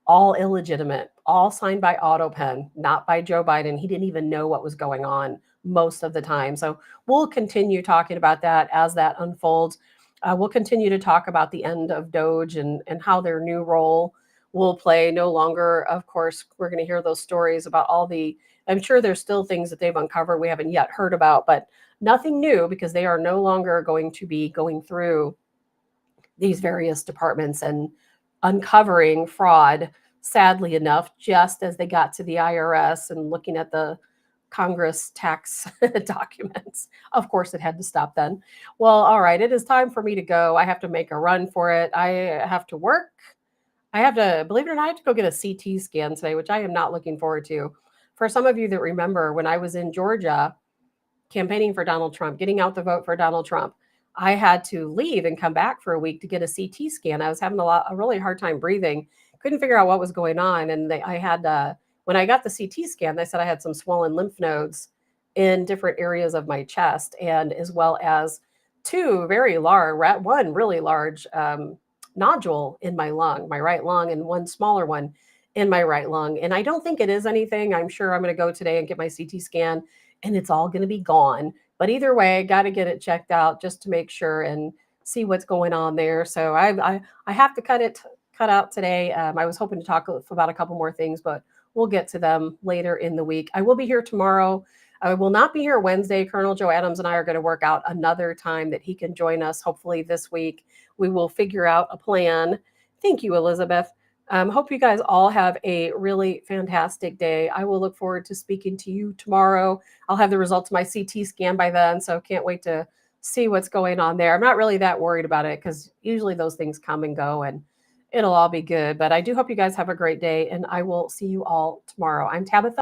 [SPEAKER 1] all illegitimate, all signed by AutoPen, not by Joe Biden. He didn't even know what was going on most of the time. So we'll continue talking about that as that unfolds. We'll continue to talk about the end of DOGE and how their new role will play. No longer, of course, we're going to hear those stories about I'm sure there's still things that they've uncovered we haven't yet heard about, but nothing new, because they are no longer going to be going through these various departments and uncovering fraud, sadly enough, just as they got to the IRS and looking at the Congress tax documents. Of course, it had to stop then. Well, all right, it is time for me to go. I have to make a run for it. I have to work. Believe it or not, I have to go get a CT scan today, which I am not looking forward to. For some of you that remember, when I was in Georgia campaigning for Donald Trump, getting out the vote for Donald Trump, I had to leave and come back for a week to get a CT scan. I was having a really hard time breathing. Couldn't figure out what was going on. And when I got the CT scan, they said I had some swollen lymph nodes in different areas of my chest, and as well as one really large nodule in my lung, my right lung, and one smaller one in my right lung. And I don't think it is anything. I'm sure I'm going to go today and get my CT scan and it's all going to be gone. But either way, I got to get it checked out just to make sure and see what's going on there. So I have to cut out today. I was hoping to talk about a couple more things, but we'll get to them later in the week. I will be here tomorrow. I will not be here Wednesday. Colonel Joe Adams and I are going to work out another time that he can join us. Hopefully this week we will figure out a plan. Thank you, Elizabeth. Hope you guys all have a really fantastic day. I will look forward to speaking to you tomorrow. I'll have the results of my CT scan by then, so can't wait to see what's going on there. I'm not really that worried about it because usually those things come and go and it'll all be good. But I do hope you guys have a great day, and I will see you all tomorrow. I'm Tabitha.